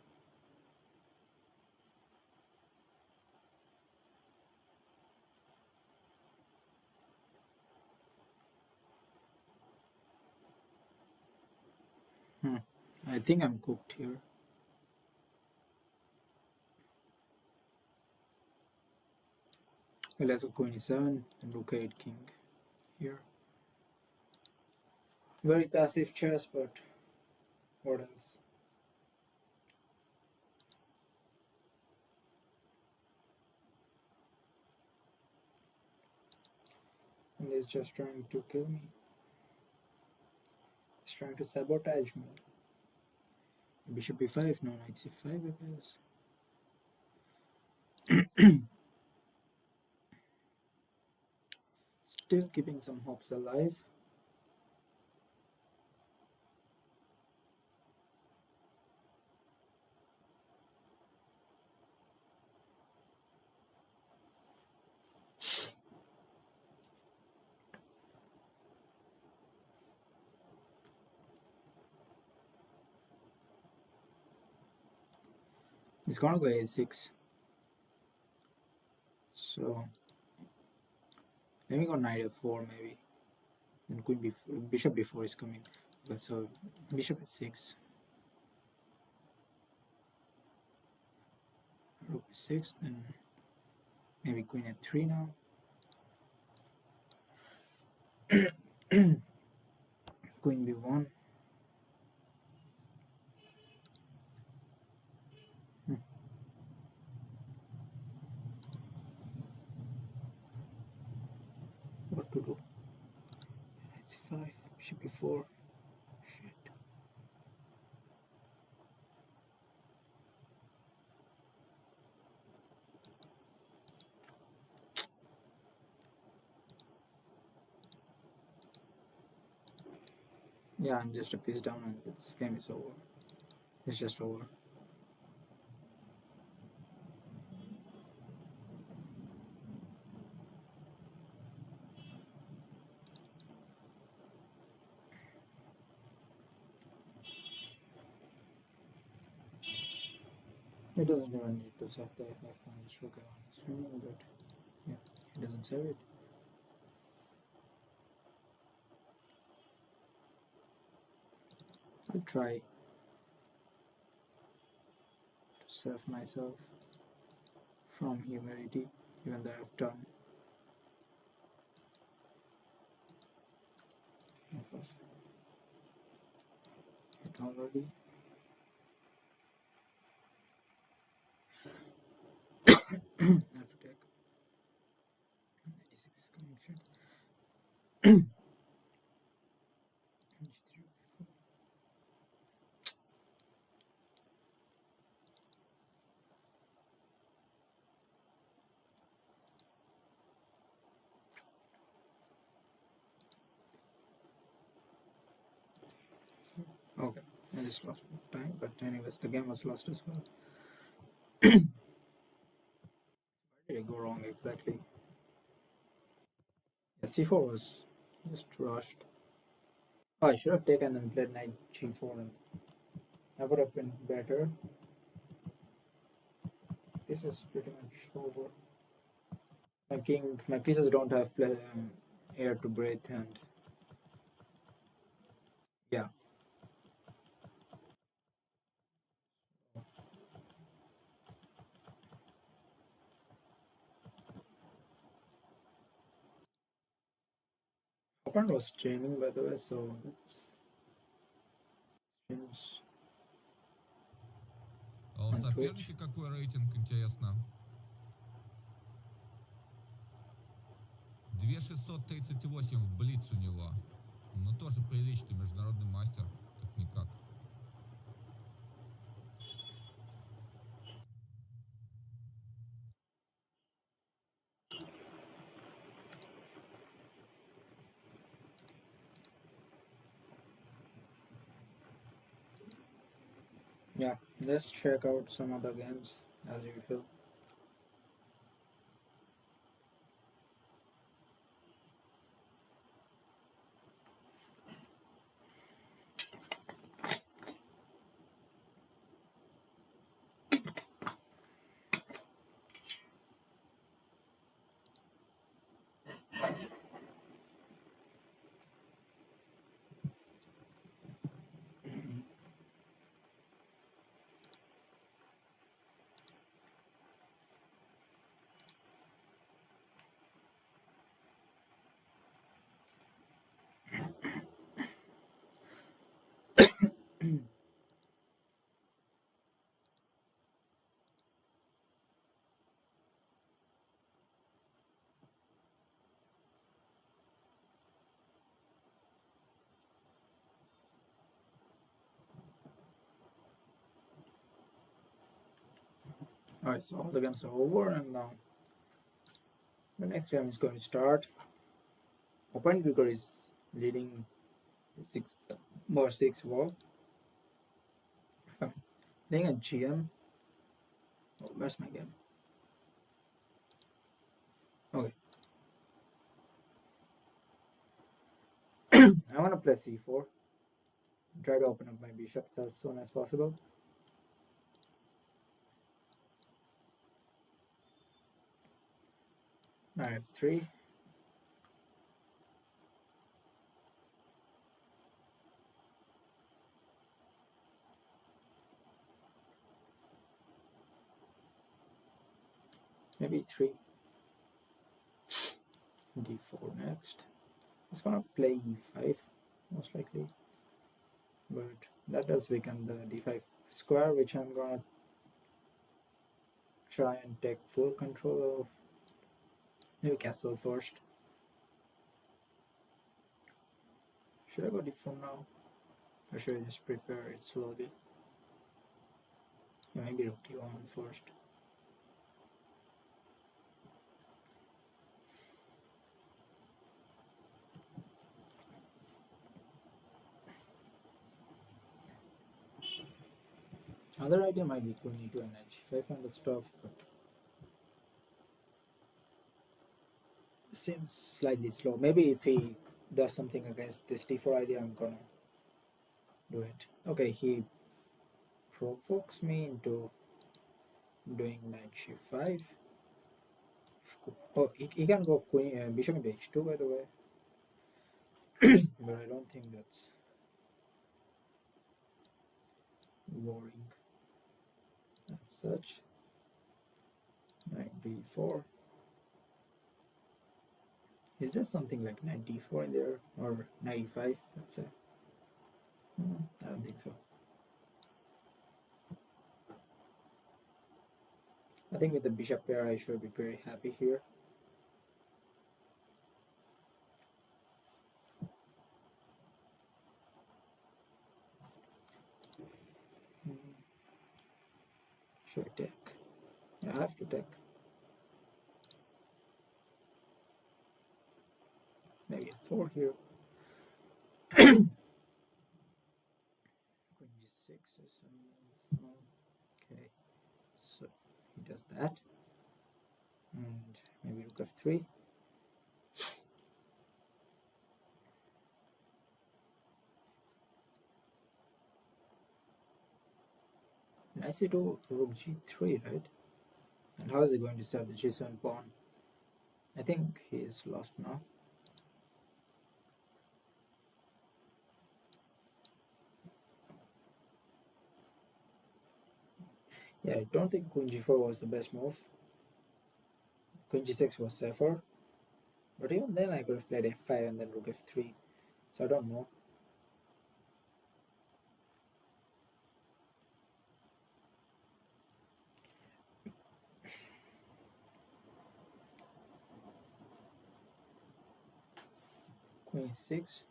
A: I think I'm cooked here. Well, let's go queen e7 and rook 8 king here. Very passive chess, but what else? And he's just trying to kill me. He's trying to sabotage me. Bishop b5, no, knight c5, I guess. Still keeping some hopes alive. He's gonna go a6. So let me go knight f4 maybe. Then queen bishop b4 is coming. Okay, so bishop h6, rook b6, then maybe queen f3 now. Queen b1. What to do? Knight c5, bishop b4. Shit. Yeah, I'm just a piece down and this game is over. It's just over. It doesn't even need to save the f5 on this rook on streaming, but yeah, it doesn't save it. I'll try to save myself from humility, even though I've done half of it already. I have to take 96 is coming shit. Okay, I just lost time, but anyways, the game was lost as well. Where did I go wrong exactly? Yeah, c4 was just rushed. Oh, I should have taken and played knight g4, and that would have been better. This is pretty much over. My pieces don't have air to breathe, and yeah. Opponent was streaming, by the way, so that's streams
B: А у
A: on Twitch.
B: соперника какой рейтинг, интересно? 2638 в Блиц у него. Ну, тоже приличный международный мастер, как-никак.
A: Yeah, let's check out some other games as usual. Alright, so all the games are over, and now the next game is going to start. Opponent Vigor is leading 6 wall. If I'm playing a GM, oh, where's my game? Okay. I want to play c4. Try to open up my bishops as soon as possible. Knight f3. Maybe 3. d4 next. It's gonna play e5 most likely, but that does weaken the d5 square, which I'm gonna try and take full control of. Maybe castle first. Should I go d4 now? Or should I just prepare it slowly? Yeah, maybe rook d1 first. Other idea might be queen e2 and h5 kind of stuff, but seems slightly slow. Maybe if he does something against this d4 idea, I'm gonna do it. Okay, he provokes me into doing knight g5. Oh, he can go queen, bishop into h2, by the way, but I don't think that's worrying as such. Knight b4. Is there something like knight d4 in there, or knight e5? Let's say. I don't think so. I think with the bishop pair, I should be pretty happy here. Should I take? Yeah, I have to take. Maybe a 4 here. Queen g6 is a move. Okay, so he does that, and maybe rook f3. Knight c2, rook g3, right? And how is he going to serve the g7 pawn? I think he is lost now. Yeah, I don't think queen g4 was the best move. Queen g6 was safer, but even then I could have played f5 and then rook f3. So I don't know. Queen 6.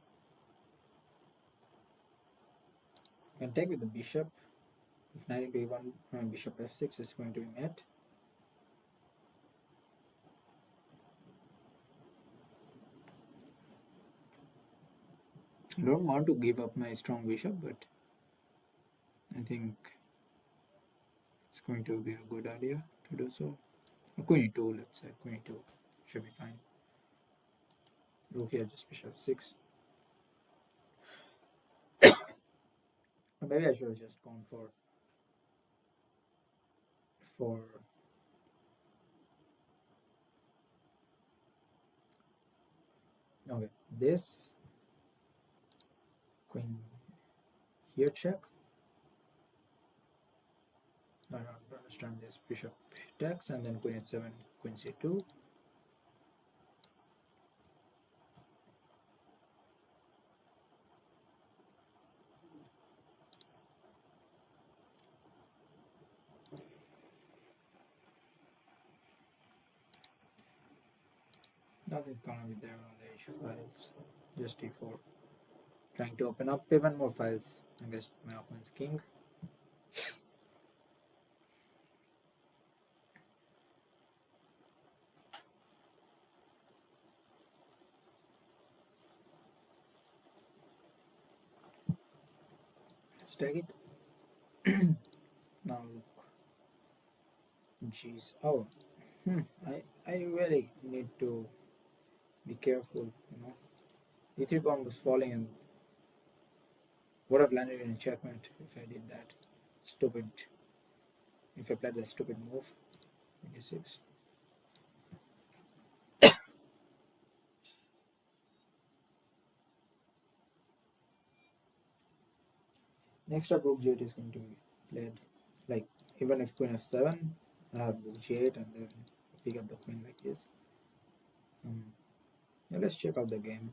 A: I can take with the bishop. If knight into e1, bishop f6 is going to be met. I don't want to give up my strong bishop, but I think it's going to be a good idea to do so. Queen e2, let's say. Queen e2 should be fine. Rook here, just bishop 6. Or maybe I should have just gone for okay, this queen here check. I don't understand this. Bishop takes and then queen h7, queen c2. Nothing's gonna be there on the h files. Just d4. Trying to open up even more files against my opponent's king. Let's take it. Now look. Jeez. Oh. I really need to be careful, you know. E3 pawn was falling and would have landed in a checkmate if I did that. Stupid. If I played that stupid move. 26. Next up, rook g8 is going to be played. Like, even if queen f7, I have rook g8 and then pick up the queen like this. Yeah, let's check out the game.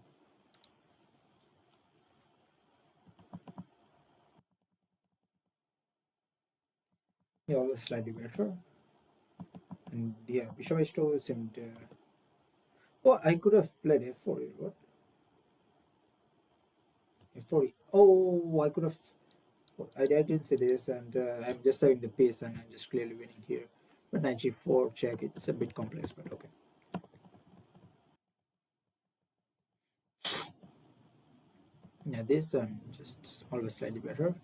A: Yeah, always slightly better. And yeah, bishop h2 seemed. Oh, I could have played f4 here. What? f4. Oh, I could have. I didn't see this, and I'm just saving the piece, and I'm just clearly winning here. But knight g4 check. It's a bit complex, but okay. Yeah, this one just always slightly better.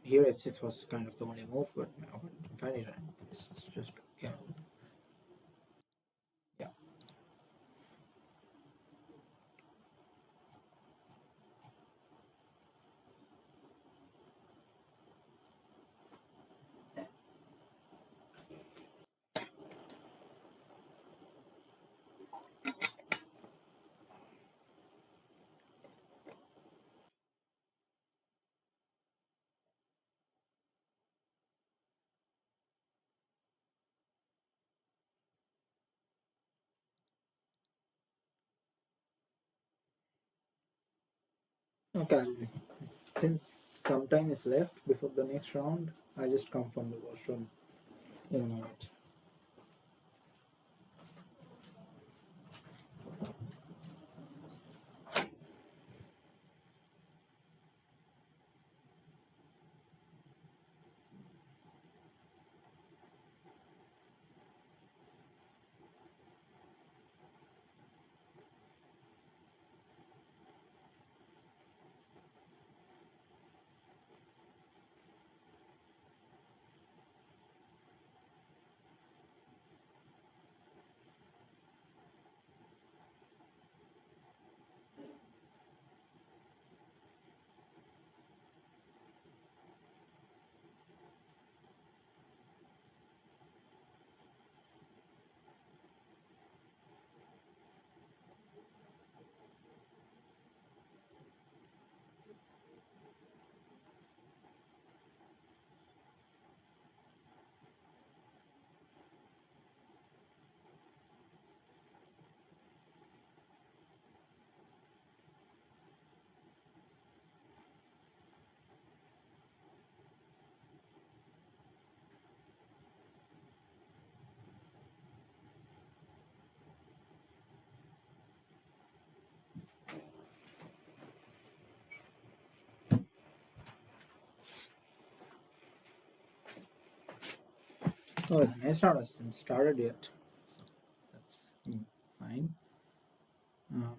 A: Here f6 was kind of the only move, but my opponent didn't find it, and this is just yeah, yeah. Okay, since some time is left before the next round, I just come from the washroom in a minute. Oh, the next round hasn't started yet, so that's fine. Um,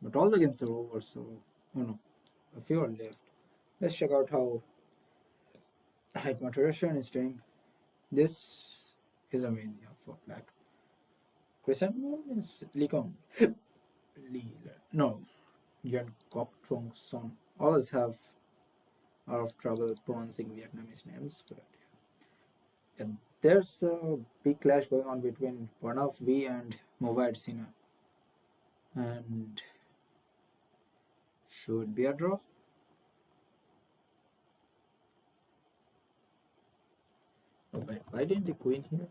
A: but all the games are over, so oh no, a few are left. Let's check out how height moderation is doing. This is a win, yeah, for black. Crescent moon is Likon. No, Yan Kok Trong Son. Always have a lot of trouble pronouncing Vietnamese names, but yeah. And there's a big clash going on between Pranav V and Moved Sina, and should be a draw. Oh, wait, why didn't the queen here?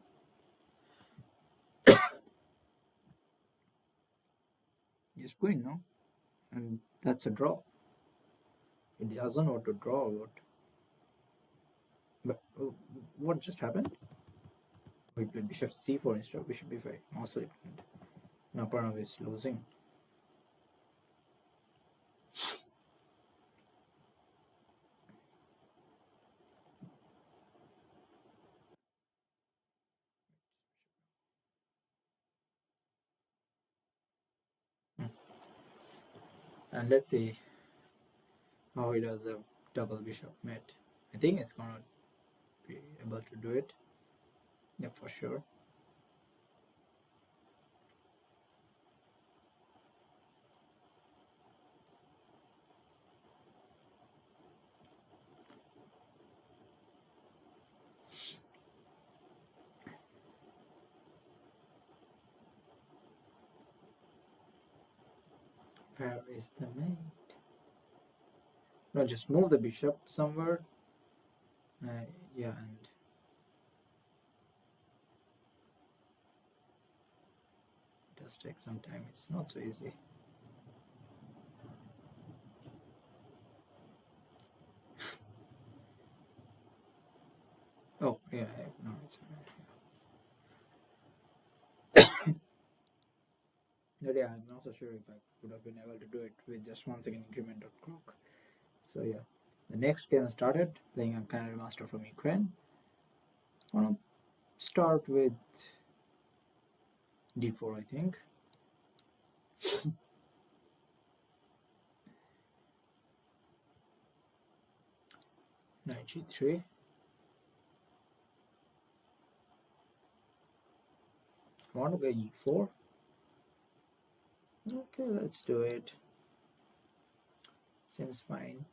A: Yes, queen, no? And that's a draw. It doesn't know to draw or what. But what just happened? We played bishop c4 instead of bishop b5. Also, it went. Now Pranav is losing. And let's see how he does a double bishop mate. I think it's gonna be able to do it. Yeah, for sure. Where is the mate? No, just move the bishop somewhere. Yeah, and it does take some time. It's not so easy. Oh, yeah, no, it's but yeah, I'm not so sure if I would have been able to do it with just 1 second increment of clock. So yeah, the next game started playing a Canada Master from Ukraine. I want to start with d4, I think. Knight g3. I want to go e4. Okay, let's do it. Seems fine.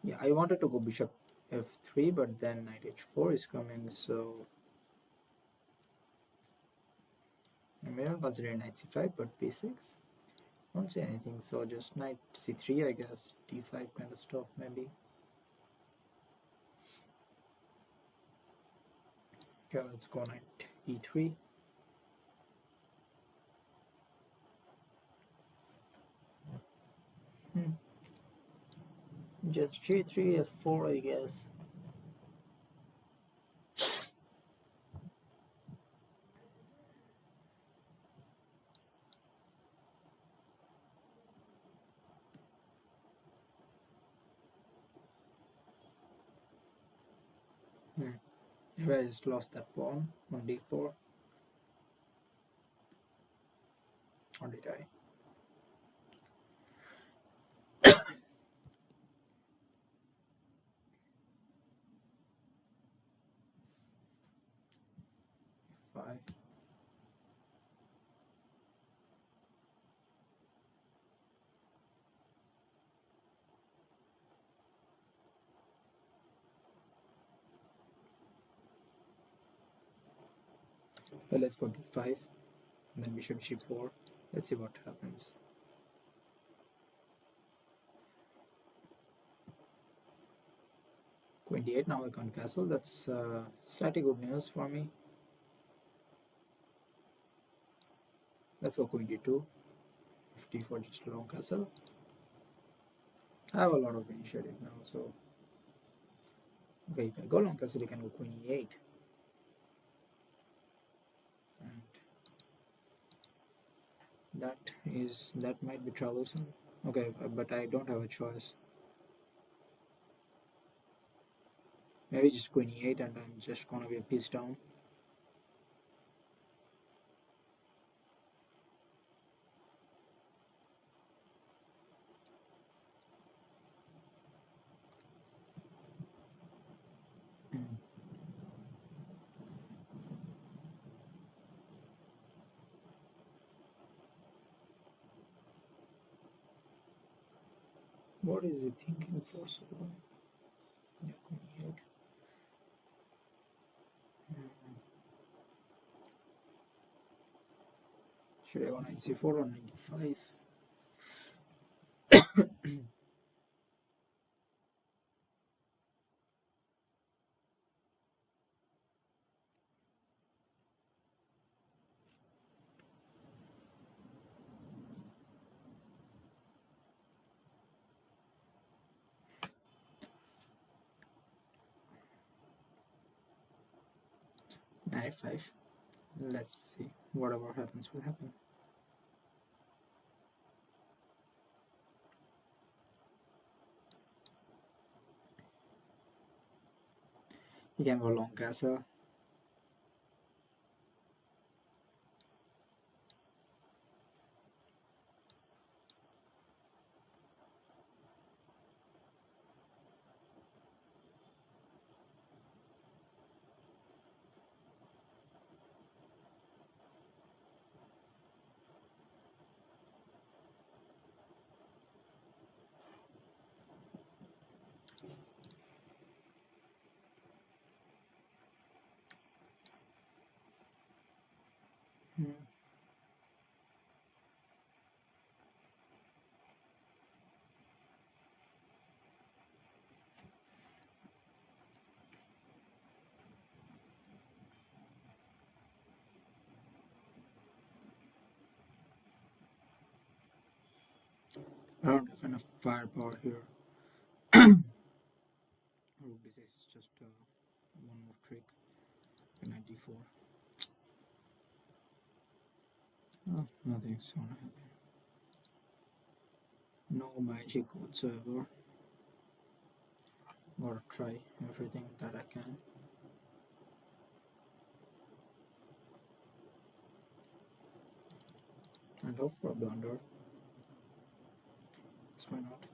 A: Yeah, I wanted to go bishop f3, but then knight h4 is coming, so I may not consider knight c5, but b6. Don't say anything, so just knight c3, I guess. d5 kind of stuff, maybe. Okay, let's go knight e3. Just g3 f4, I guess. Maybe I just lost that pawn on d4. Or did I? F5. Well, let's go d5. And then bishop g4. Let's see what happens. Queen d8, now I can't castle. That's slightly good news for me. Let's go queen d2. If d4 just a long castle. I have a lot of initiative now, so okay, if I go long castle, I can go queen e8. And that might be troublesome. Okay, but I don't have a choice. Maybe just queen e8 and I'm just gonna be a piece down. What is he thinking for so long? Yeah, queen e8. Should I go knight c4 or 95? Knight 5. Let's see. Whatever happens will happen. You can go long castle. I don't have enough firepower here. Rook d6 is just one more trick. Knight d4. Oh, nothing's gonna happen. No magic whatsoever. Gotta try everything that I can. And hope for a blunder. That's why not.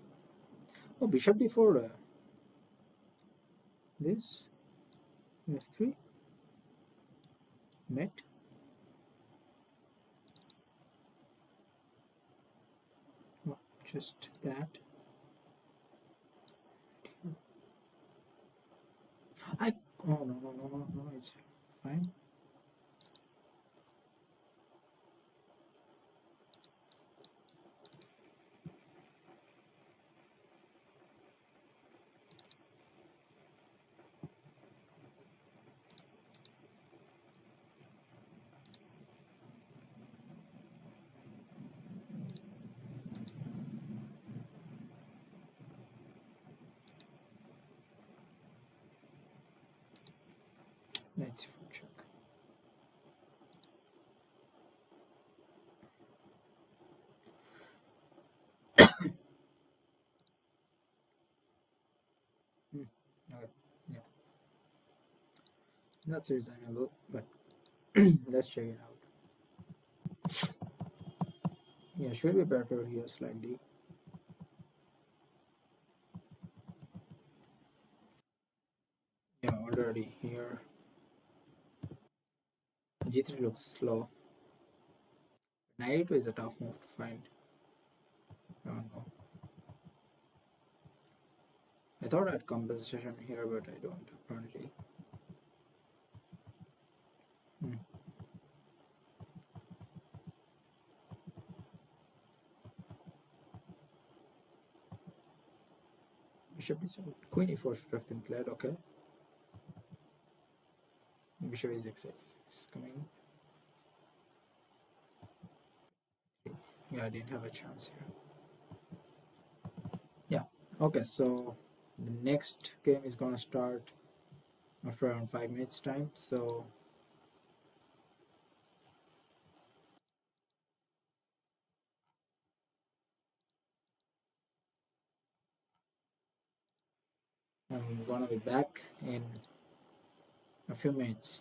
A: Oh, bishop d4. This f3 met. Oh, just that. I. Oh no no no no no! It's fine. Let's check. Hmm. Okay. Yeah, that's reasonable, but let's check it out. Yeah, should be better here slightly. Yeah, already here. G3 looks slow. Knight e2 is a tough move to find. I don't know. I thought I had compensation here, but I don't apparently. Hmm. Bishop d7. Queen e4 should have been played, okay. Bishop is x6 is coming. Yeah, I didn't have a chance here. Yeah, okay, so the next game is gonna start after around 5 minutes time. So I'm gonna be back in a few minutes.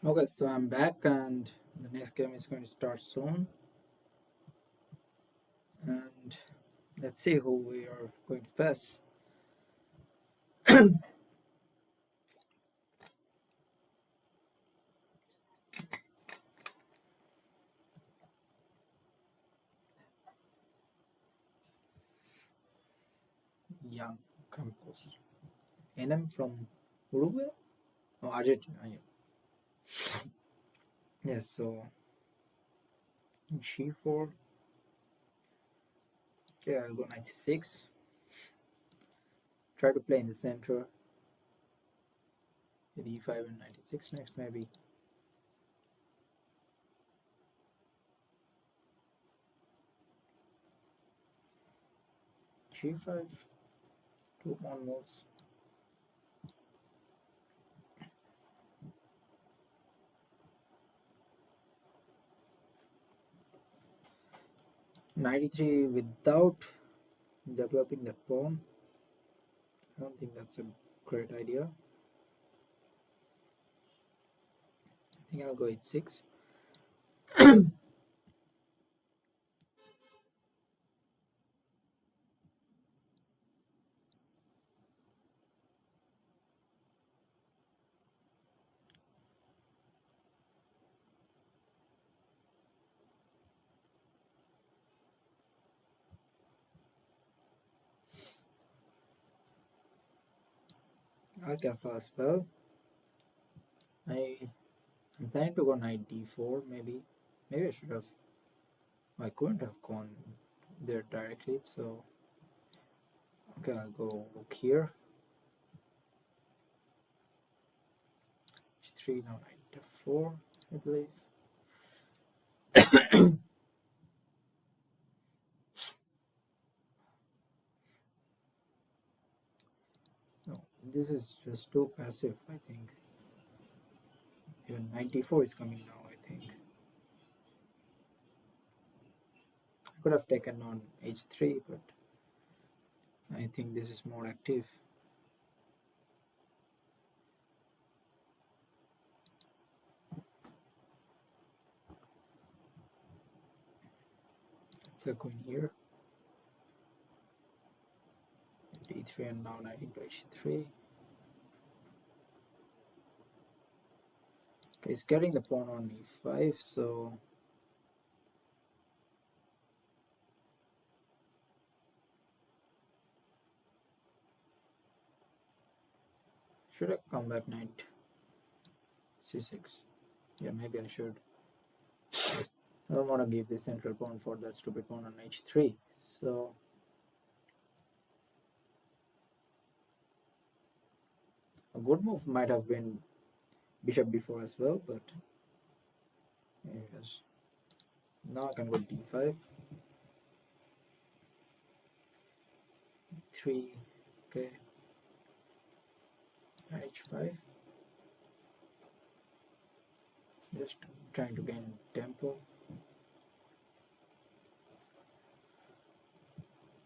A: Okay, so I'm back and the next game is going to start soon. And let's see who we are going to face. Young Campos. NM from Uruguay? Oh, Argentina. Yeah. Yes, so G4. Okay, I'll go 96. Try to play in the center with E5 and 96 next, maybe. G5, two pawn moves. 93 without developing that pawn. I don't think that's a great idea. I think I'll go h6. Alcazar as well. I'm planning to go knight d4 maybe. Maybe I should have. I couldn't have gone there directly, so okay, I'll go rook here. h3 now knight f4, I believe. No, this is just too passive. I think even knight d4 is coming now. I think I could have taken on h3, but I think this is more active. It's a queen here. d3 and now knight into h3. Okay, he's getting the pawn on e5, so should I come back knight c6? Yeah, maybe I should. I don't want to give the central pawn for that stupid pawn on h3. So a good move might have been bishop b4 as well, but yes. Now I can go d5, 3, okay, h5. Just trying to gain tempo.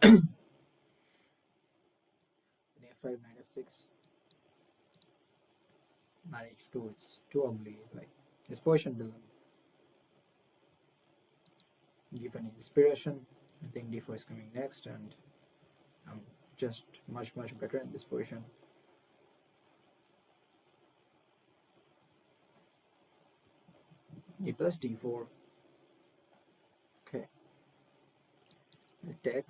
A: a5, knight f6, knight h2. It's too ugly. Like this position doesn't give any inspiration. I think d4 is coming next, and I'm just much better in this position. E plus d4. Okay, I'll take,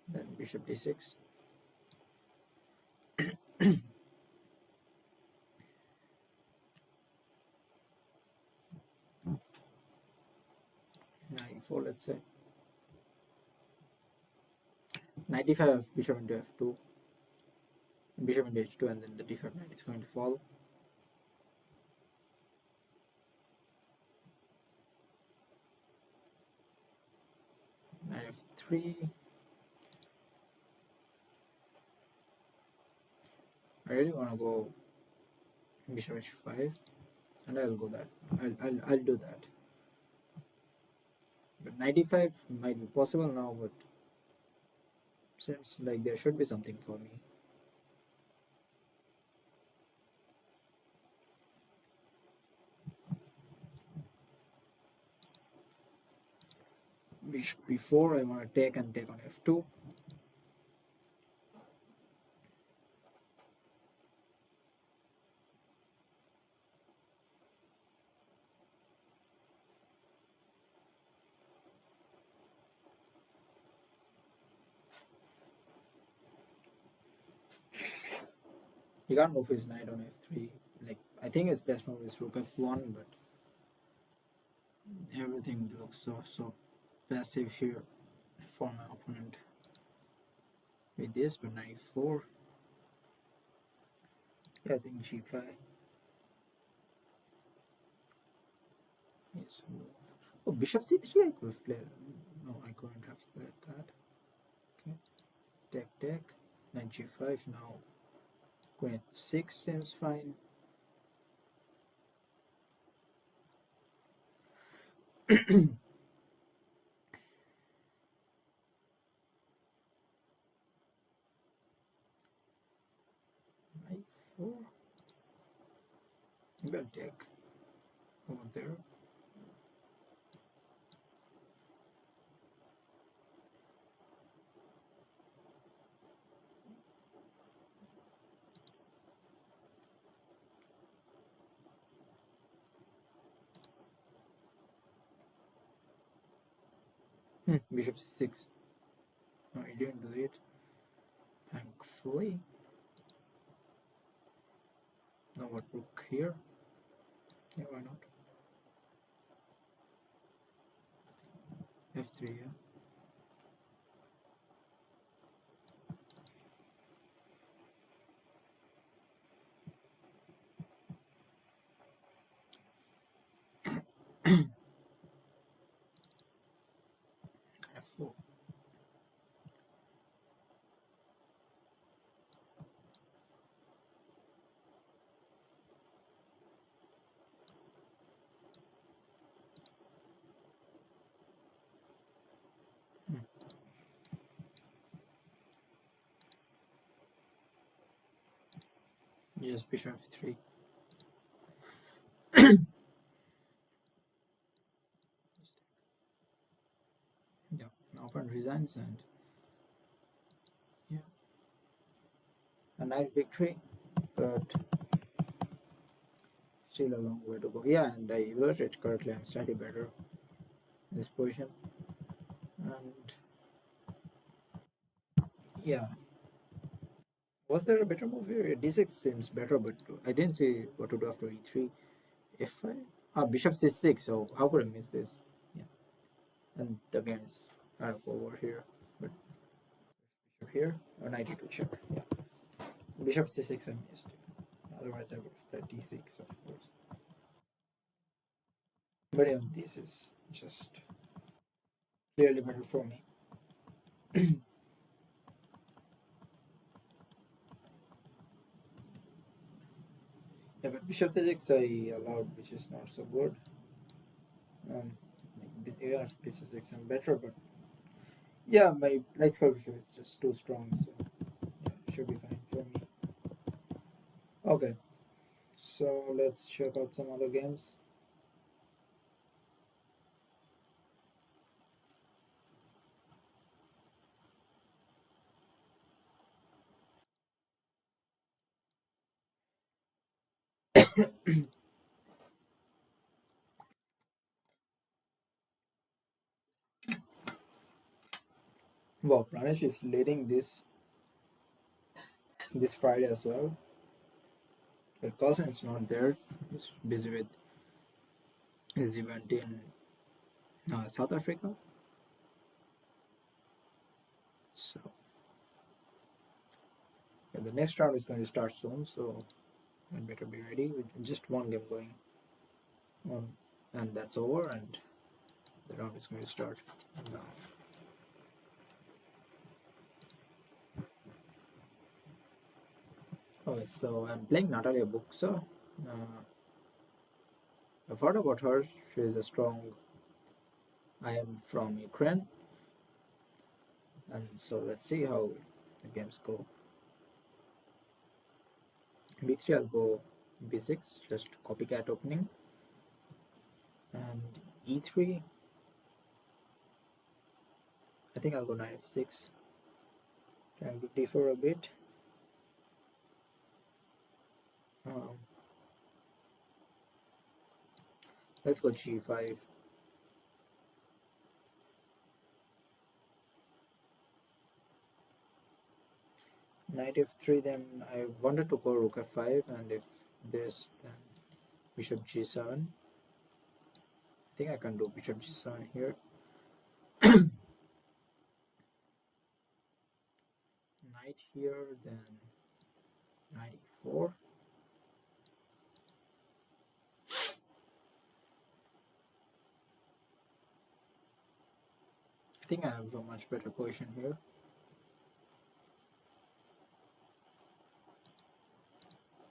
A: then bishop d6. Knight e4, let's say. Knight d5, bishop into f2, bishop into h2, and then the d5 knight is going to fall. Knight f3. I really want to go bishop h5, and I'll go that. I'll do that. But knight d5 might be possible now, but seems like there should be something for me. bishop b4. I want to take and take on f2. He can't move his knight on f3. Like, I think his best move is rook f1, but everything looks so passive here for my opponent with this. But knight 4. Yeah, I think g5 is move. Oh, bishop c3 I could have played. No, I couldn't have played that. Okay, take. Knight g5 now. Queen h6 seems fine. Knight 4. Maybe I'll take over there. Bishop c6. No, he didn't do it. Thankfully. Now what, rook here? Yeah, why not? f3, yeah. f4. Just bishop f3. Yeah, now pawn resigns, and yeah, a nice victory, but still a long way to go. Yeah, and I evaluated correctly. I'm slightly better in this position, and yeah. Was there a better move here? d6 seems better, but I didn't see what to do after e3. f5? Ah, bishop c6, so how could I miss this? Yeah, and the game's kind of over here. But bishop here, or knight e2 check. Yeah, bishop c6 I missed. Otherwise, I would have played d6, of course. But even this is just clearly better for me. Yeah, but bishop c6 I allowed, which is not so good. Yeah, b6 I'm better, but yeah, my knight square bishop is just too strong, so yeah, should be fine for me. Okay, so let's check out some other games. Wow, Pranesh is leading this Friday as well. Carlson is not there. He's busy with his event in South Africa. So yeah, the next round is going to start soon. So I better be ready with just one game going on, and that's over, and the round is going to start now. Okay, so I'm playing Natalia Buxa. I've heard about her. She is a strong. I am from Ukraine, and so let's see how the games go. B3, I'll go B6, just copycat opening, and E3. I think I'll go knight f6. Trying to d4 a bit. Um, let's go g5. Knight f3, then I wanted to go rook f5, and if this, then bishop g7. I think I can do bishop g7 here. Knight here, then knight e4. I think I have a much better position here.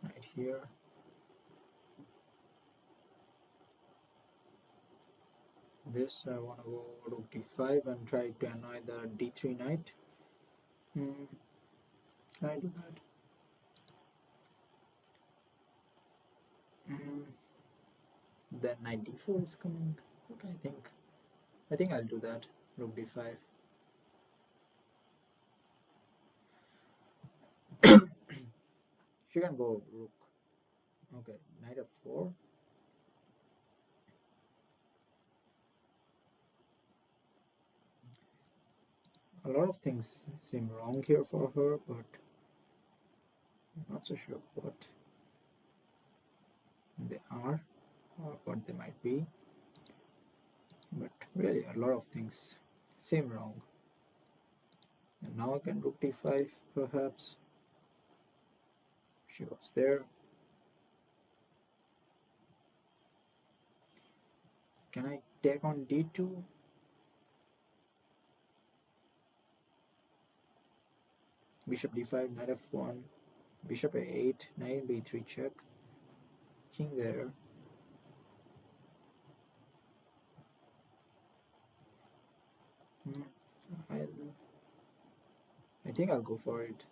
A: Knight here. This I want to go rook d5 and try to annoy the d3 knight. Can I do that? Then knight d4 is coming. Okay, I think I'll do that. Rook d5. She can go rook. Okay, knight f4. A lot of things seem wrong here for her, but I'm not so sure what they are or what they might be. But really, a lot of things seem wrong. And now I can rook d5 perhaps. She goes there. Can I take on d2? Bishop d5, knight f1, bishop a8, knight b3 check, king there. I think I'll go for it.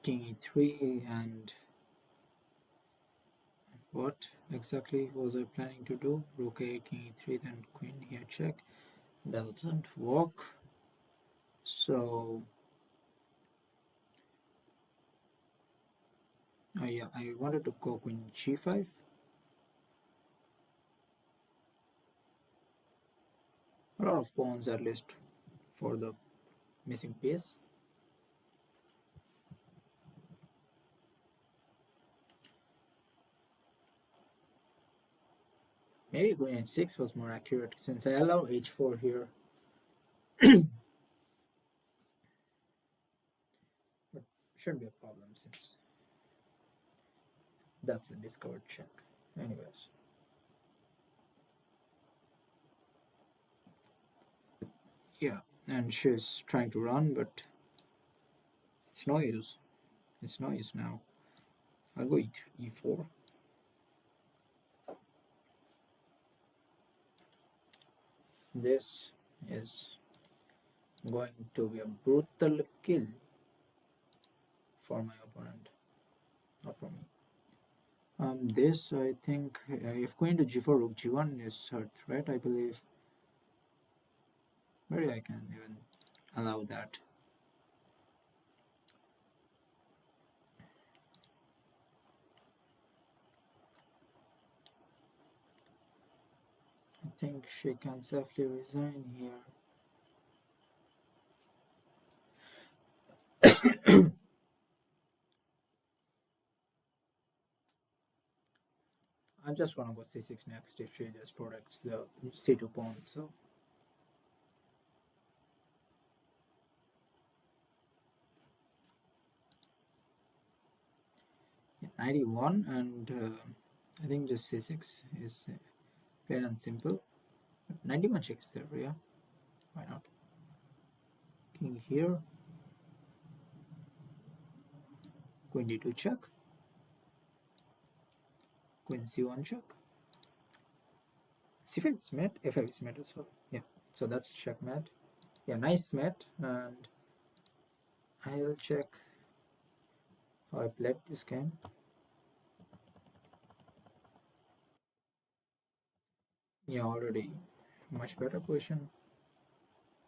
A: King e3, and what exactly was I planning to do? Rook a, king e3, then queen here check. Doesn't work. So yeah, I wanted to go queen g5. A lot of pawns at least for the missing piece. Maybe queen h6 was more accurate since I allow h4 here. But shouldn't be a problem since that's a discovered check. Anyways. Yeah, and she's trying to run, but it's no use. It's no use now. I'll go e4. This is going to be a brutal kill for my opponent, not for me. This I think if queen to g4, rook g1 is her threat, I believe. Maybe I can even allow that. I think she can safely resign here. I'm just gonna go c6 next if she just protects the c2 pawn. So yeah, 91, and I think just c6 is plain and simple. 91 checks there, yeah. Why not? King here. Queen d2 check. Queen c1 check. c5 is mate, f5 is mate as well. Yeah, so that's checkmate. Yeah, nice mate. And I will check how I played this game. Yeah, already much better position.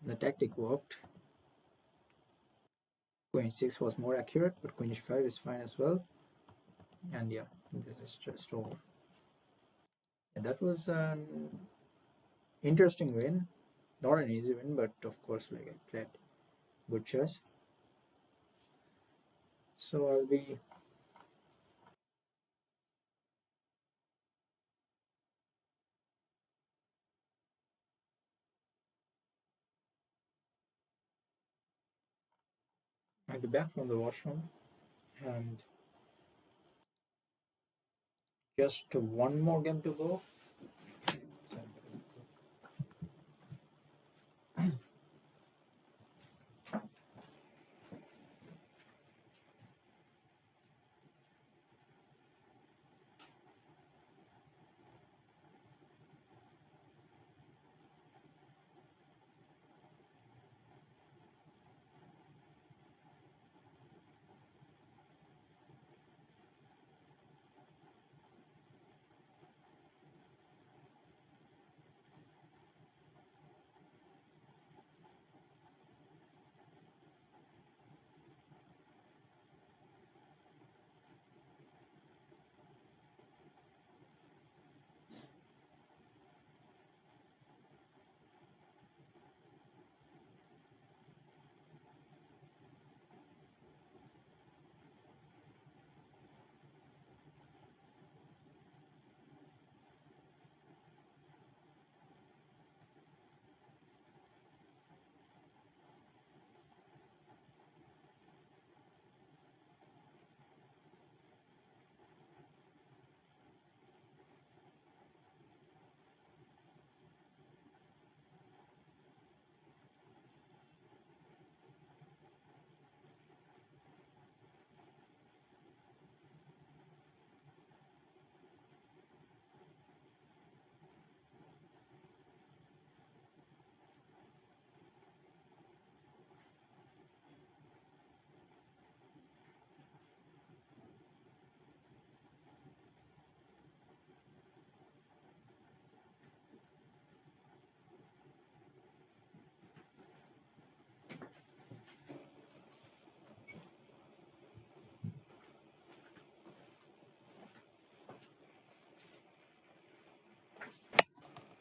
A: The tactic worked. Queen 6 was more accurate, but queen g5 is fine as well. And yeah, this is just over. And that was an interesting win. Not an easy win, but of course, like I played good chess. So I'll be back from the washroom, and just one more game to go.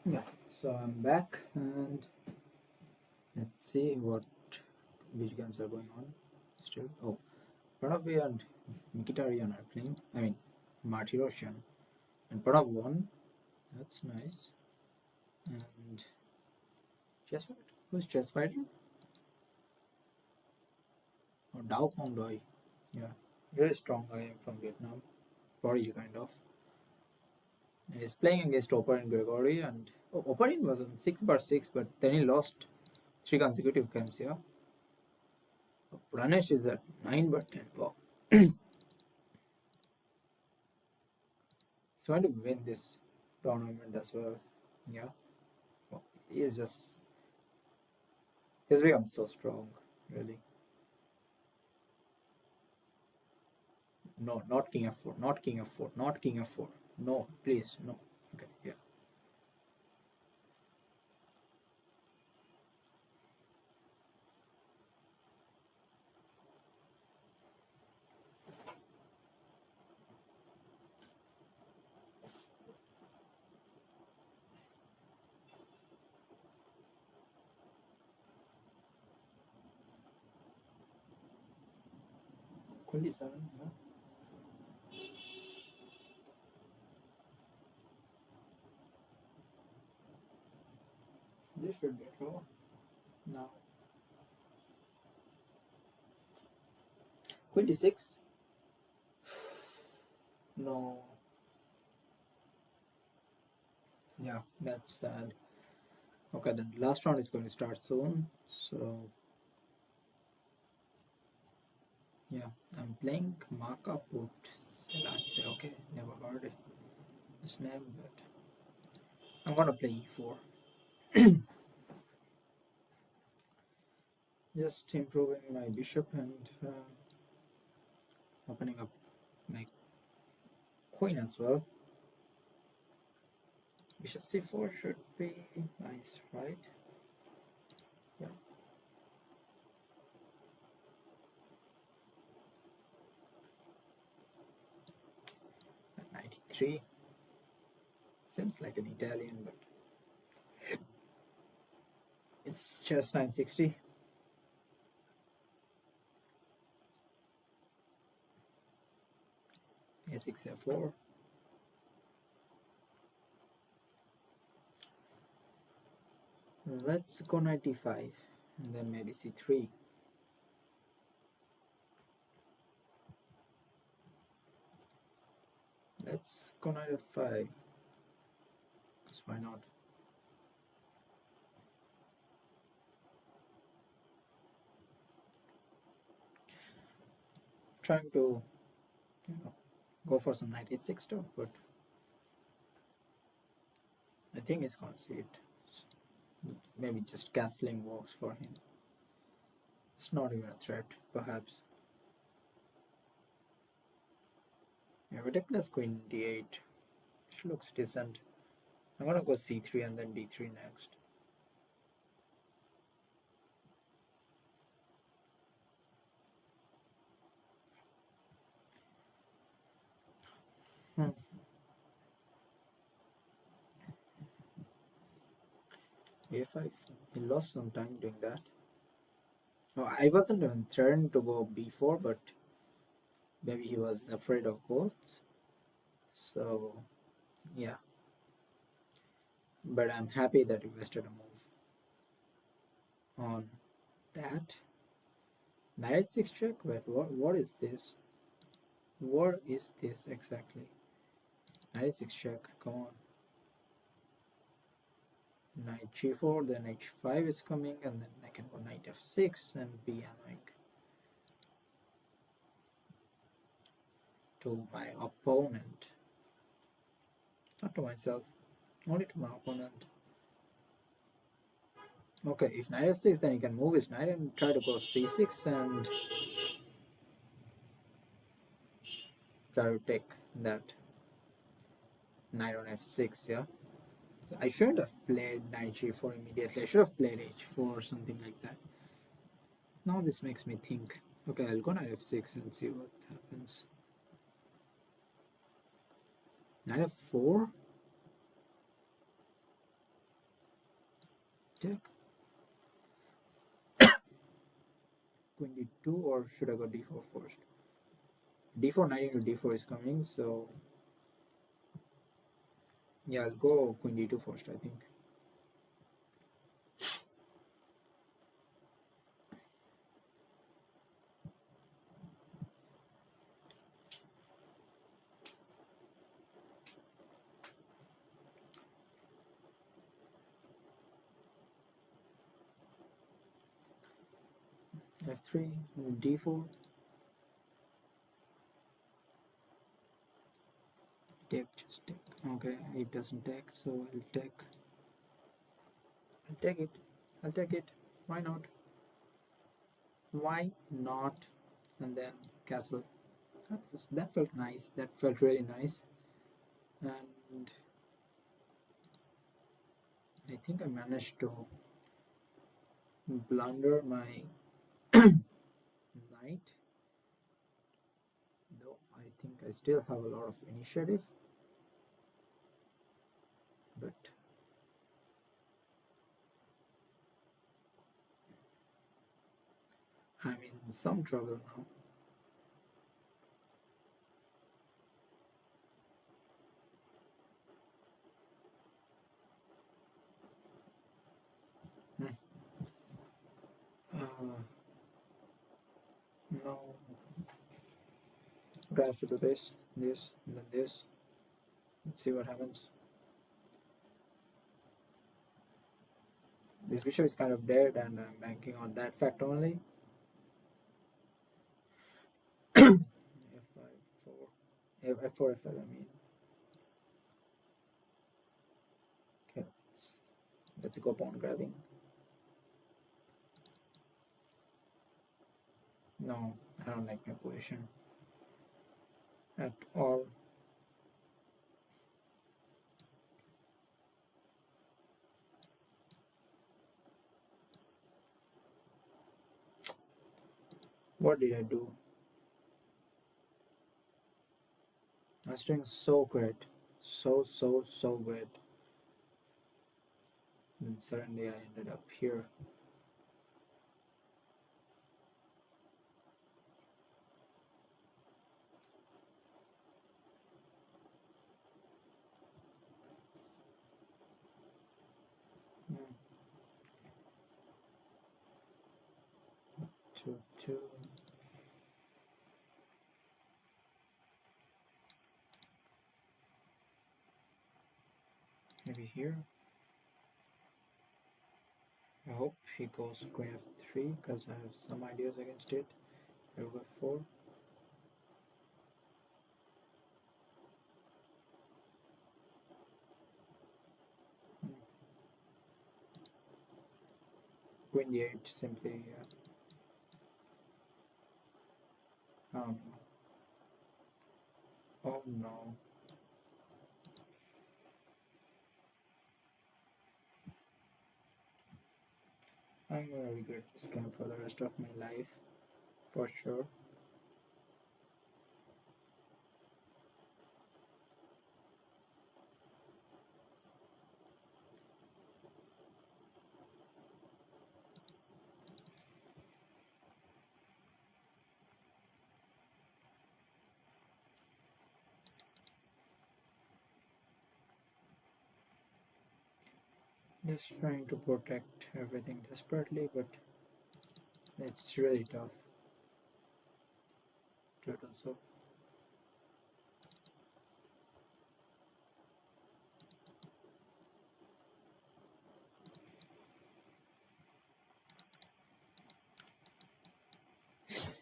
A: Yeah, so I'm back, and let's see which games are going on still. Oh, Pranav and Mkhitaryan are playing. I mean, Martirosyan and Pranav won. That's nice. And chess fighter. Who's chess fighter? Oh, Dao Kong Doi. Yeah, very strong guy from Vietnam. Prodigy kind of. And he's playing against Oparin Gregory, and Oparin was on 6/6, but then he lost three consecutive games. Yeah, Pranesh is at 9/10. Wow. So I want to win this tournament as well. Yeah, well, he is just he's become so strong, really. No, not King F4, not King F4, not King F4. No, please, no. Okay, yeah. Queen D7, yeah. This should be a draw. Now, Queen D6. No, yeah, that's sad. Okay, then last round is going to start soon. So yeah, I'm playing Maka Put Selanse. Okay, never heard it. his name, but I'm gonna play e4. Just improving my bishop and opening up my queen as well. Bishop c4 should be nice, right? Yeah. At 93. Seems like an Italian, but it's just 960. A6 f4. Let's go 95 and then maybe c3. Let's go knight f5, because why not? Trying to, go for some knight h6 stuff, but I think he's gonna see it. Maybe just castling works for him. It's not even a threat, perhaps. Yeah, ridiculous queen d8. She looks decent. I'm gonna go c3 and then d3 next. a5. He lost some time doing that. Oh, I wasn't even threatening to go b4, but maybe he was afraid of ghosts. So, yeah. But I'm happy that he wasted a move on that. Knight 6 check? Wait, what is this? What is this exactly? Knight 6 check, come on. Knight g4, then h5 is coming, and then I can go knight f6 and be annoying to my opponent. Not to myself, only to my opponent. Okay, if knight f6, then he can move his knight and try to go c6 and try to take that knight on f6, yeah? So I shouldn't have played knight g4 immediately. I should have played h4 or something like that. Now this makes me think. Okay, I'll go knight f6 and see what happens. Knight f4? Check. Queen d2, or should I go d4 first? d4, knight into d4 is coming, so yeah, I'll go queen d2 first, I think. f3, d4, take, just take. Okay, it doesn't take, so I'll take it. I'll take it. Why not? Why not? And then castle. That felt nice. That felt really nice. And I think I managed to blunder my knight. Though I think I still have a lot of initiative. But I'm in some trouble now. Hmm. No. Okay, I have to do this, and then this. Let's see what happens. This bishop is kind of dead, and I'm banking on that fact only. f5, 4, f4, f5, I mean. Let's go pawn grabbing. No, I don't like my position at all. What did I do? I was doing so great. So great. Then suddenly I ended up here. Hmm, 2, 2. Maybe here. I hope he goes queen f3 because I have some ideas against it. Rook f4. Hmm. Queen d8 simply. Oh no. Oh no. I'm gonna regret this game for the rest of my life, for sure. Just trying to protect everything desperately, but it's really tough to do so.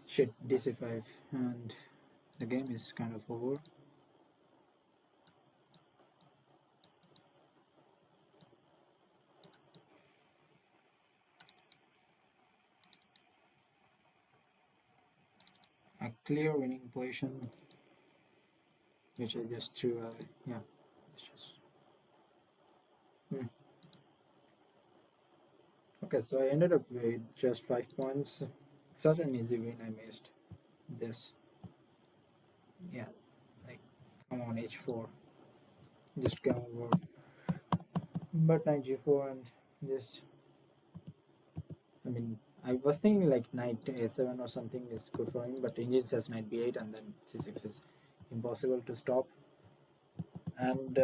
A: Shit, DC5, and the game is kind of over. A clear winning position, which I just threw away. Yeah, it's just. Hmm. Okay, so I ended up with just 5 points. Such an easy win I missed. This. Yeah, like, come on, h4. Just come over. But knight g4 and this. I mean, I was thinking like knight a7 or something is good for him, but engine says knight b8 and then c6 is impossible to stop. And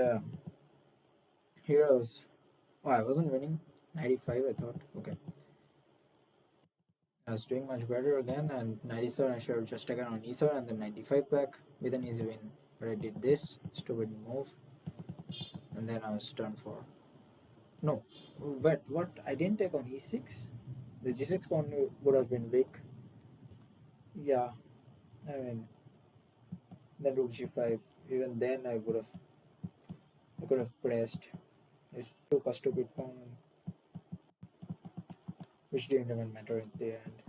A: here I was. Oh, I wasn't winning. 95, I thought. Okay. I was doing much better again, and 97 I should have just taken on e7 and then 95 back with an easy win. But I did this stupid move, and then I was done for. No, wait, what? I didn't take on e6? The g6 pawn would have been weak. Yeah, I mean, then rook g5. Even then, I could have pressed. It's took a stupid pawn, which didn't even matter at the end.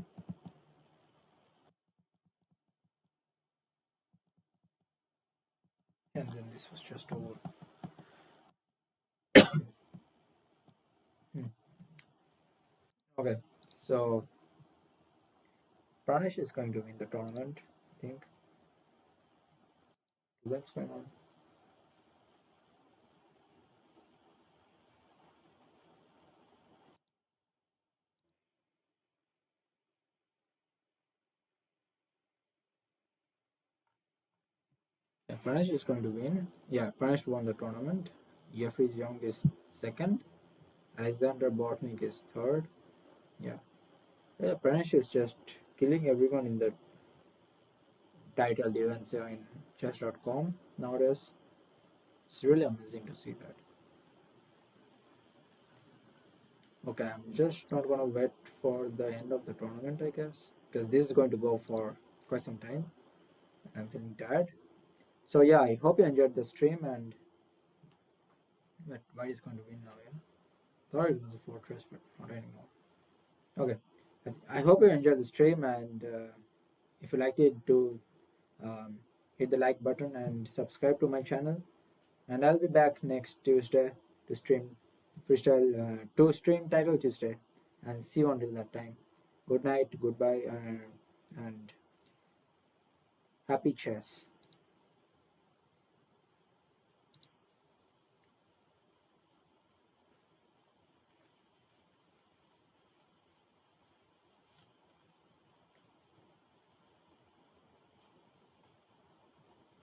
A: And then this was just over. Hmm. Okay, so Pranesh is going to win the tournament, I think. What's going on? Yeah, Pranesh is going to win. Yeah, Pranesh won the tournament. Jeffrey Young is second. Alexander Botnik is third. Yeah. Yeah, Pranesh is just killing everyone in the title events in chess.com nowadays. It's really amazing to see that. Okay, I'm just not gonna wait for the end of the tournament, I guess, because this is going to go for quite some time. I'm feeling tired. So yeah, I hope you enjoyed the stream and but White is going to win now, yeah. Thought it was a fortress, but not anymore. Okay. I hope you enjoyed the stream, and if you liked it, do um, hit the like button and subscribe to my channel. And I'll be back next Tuesday to stream to stream Title Tuesday. And see you until that time. Good night, goodbye, and happy chess.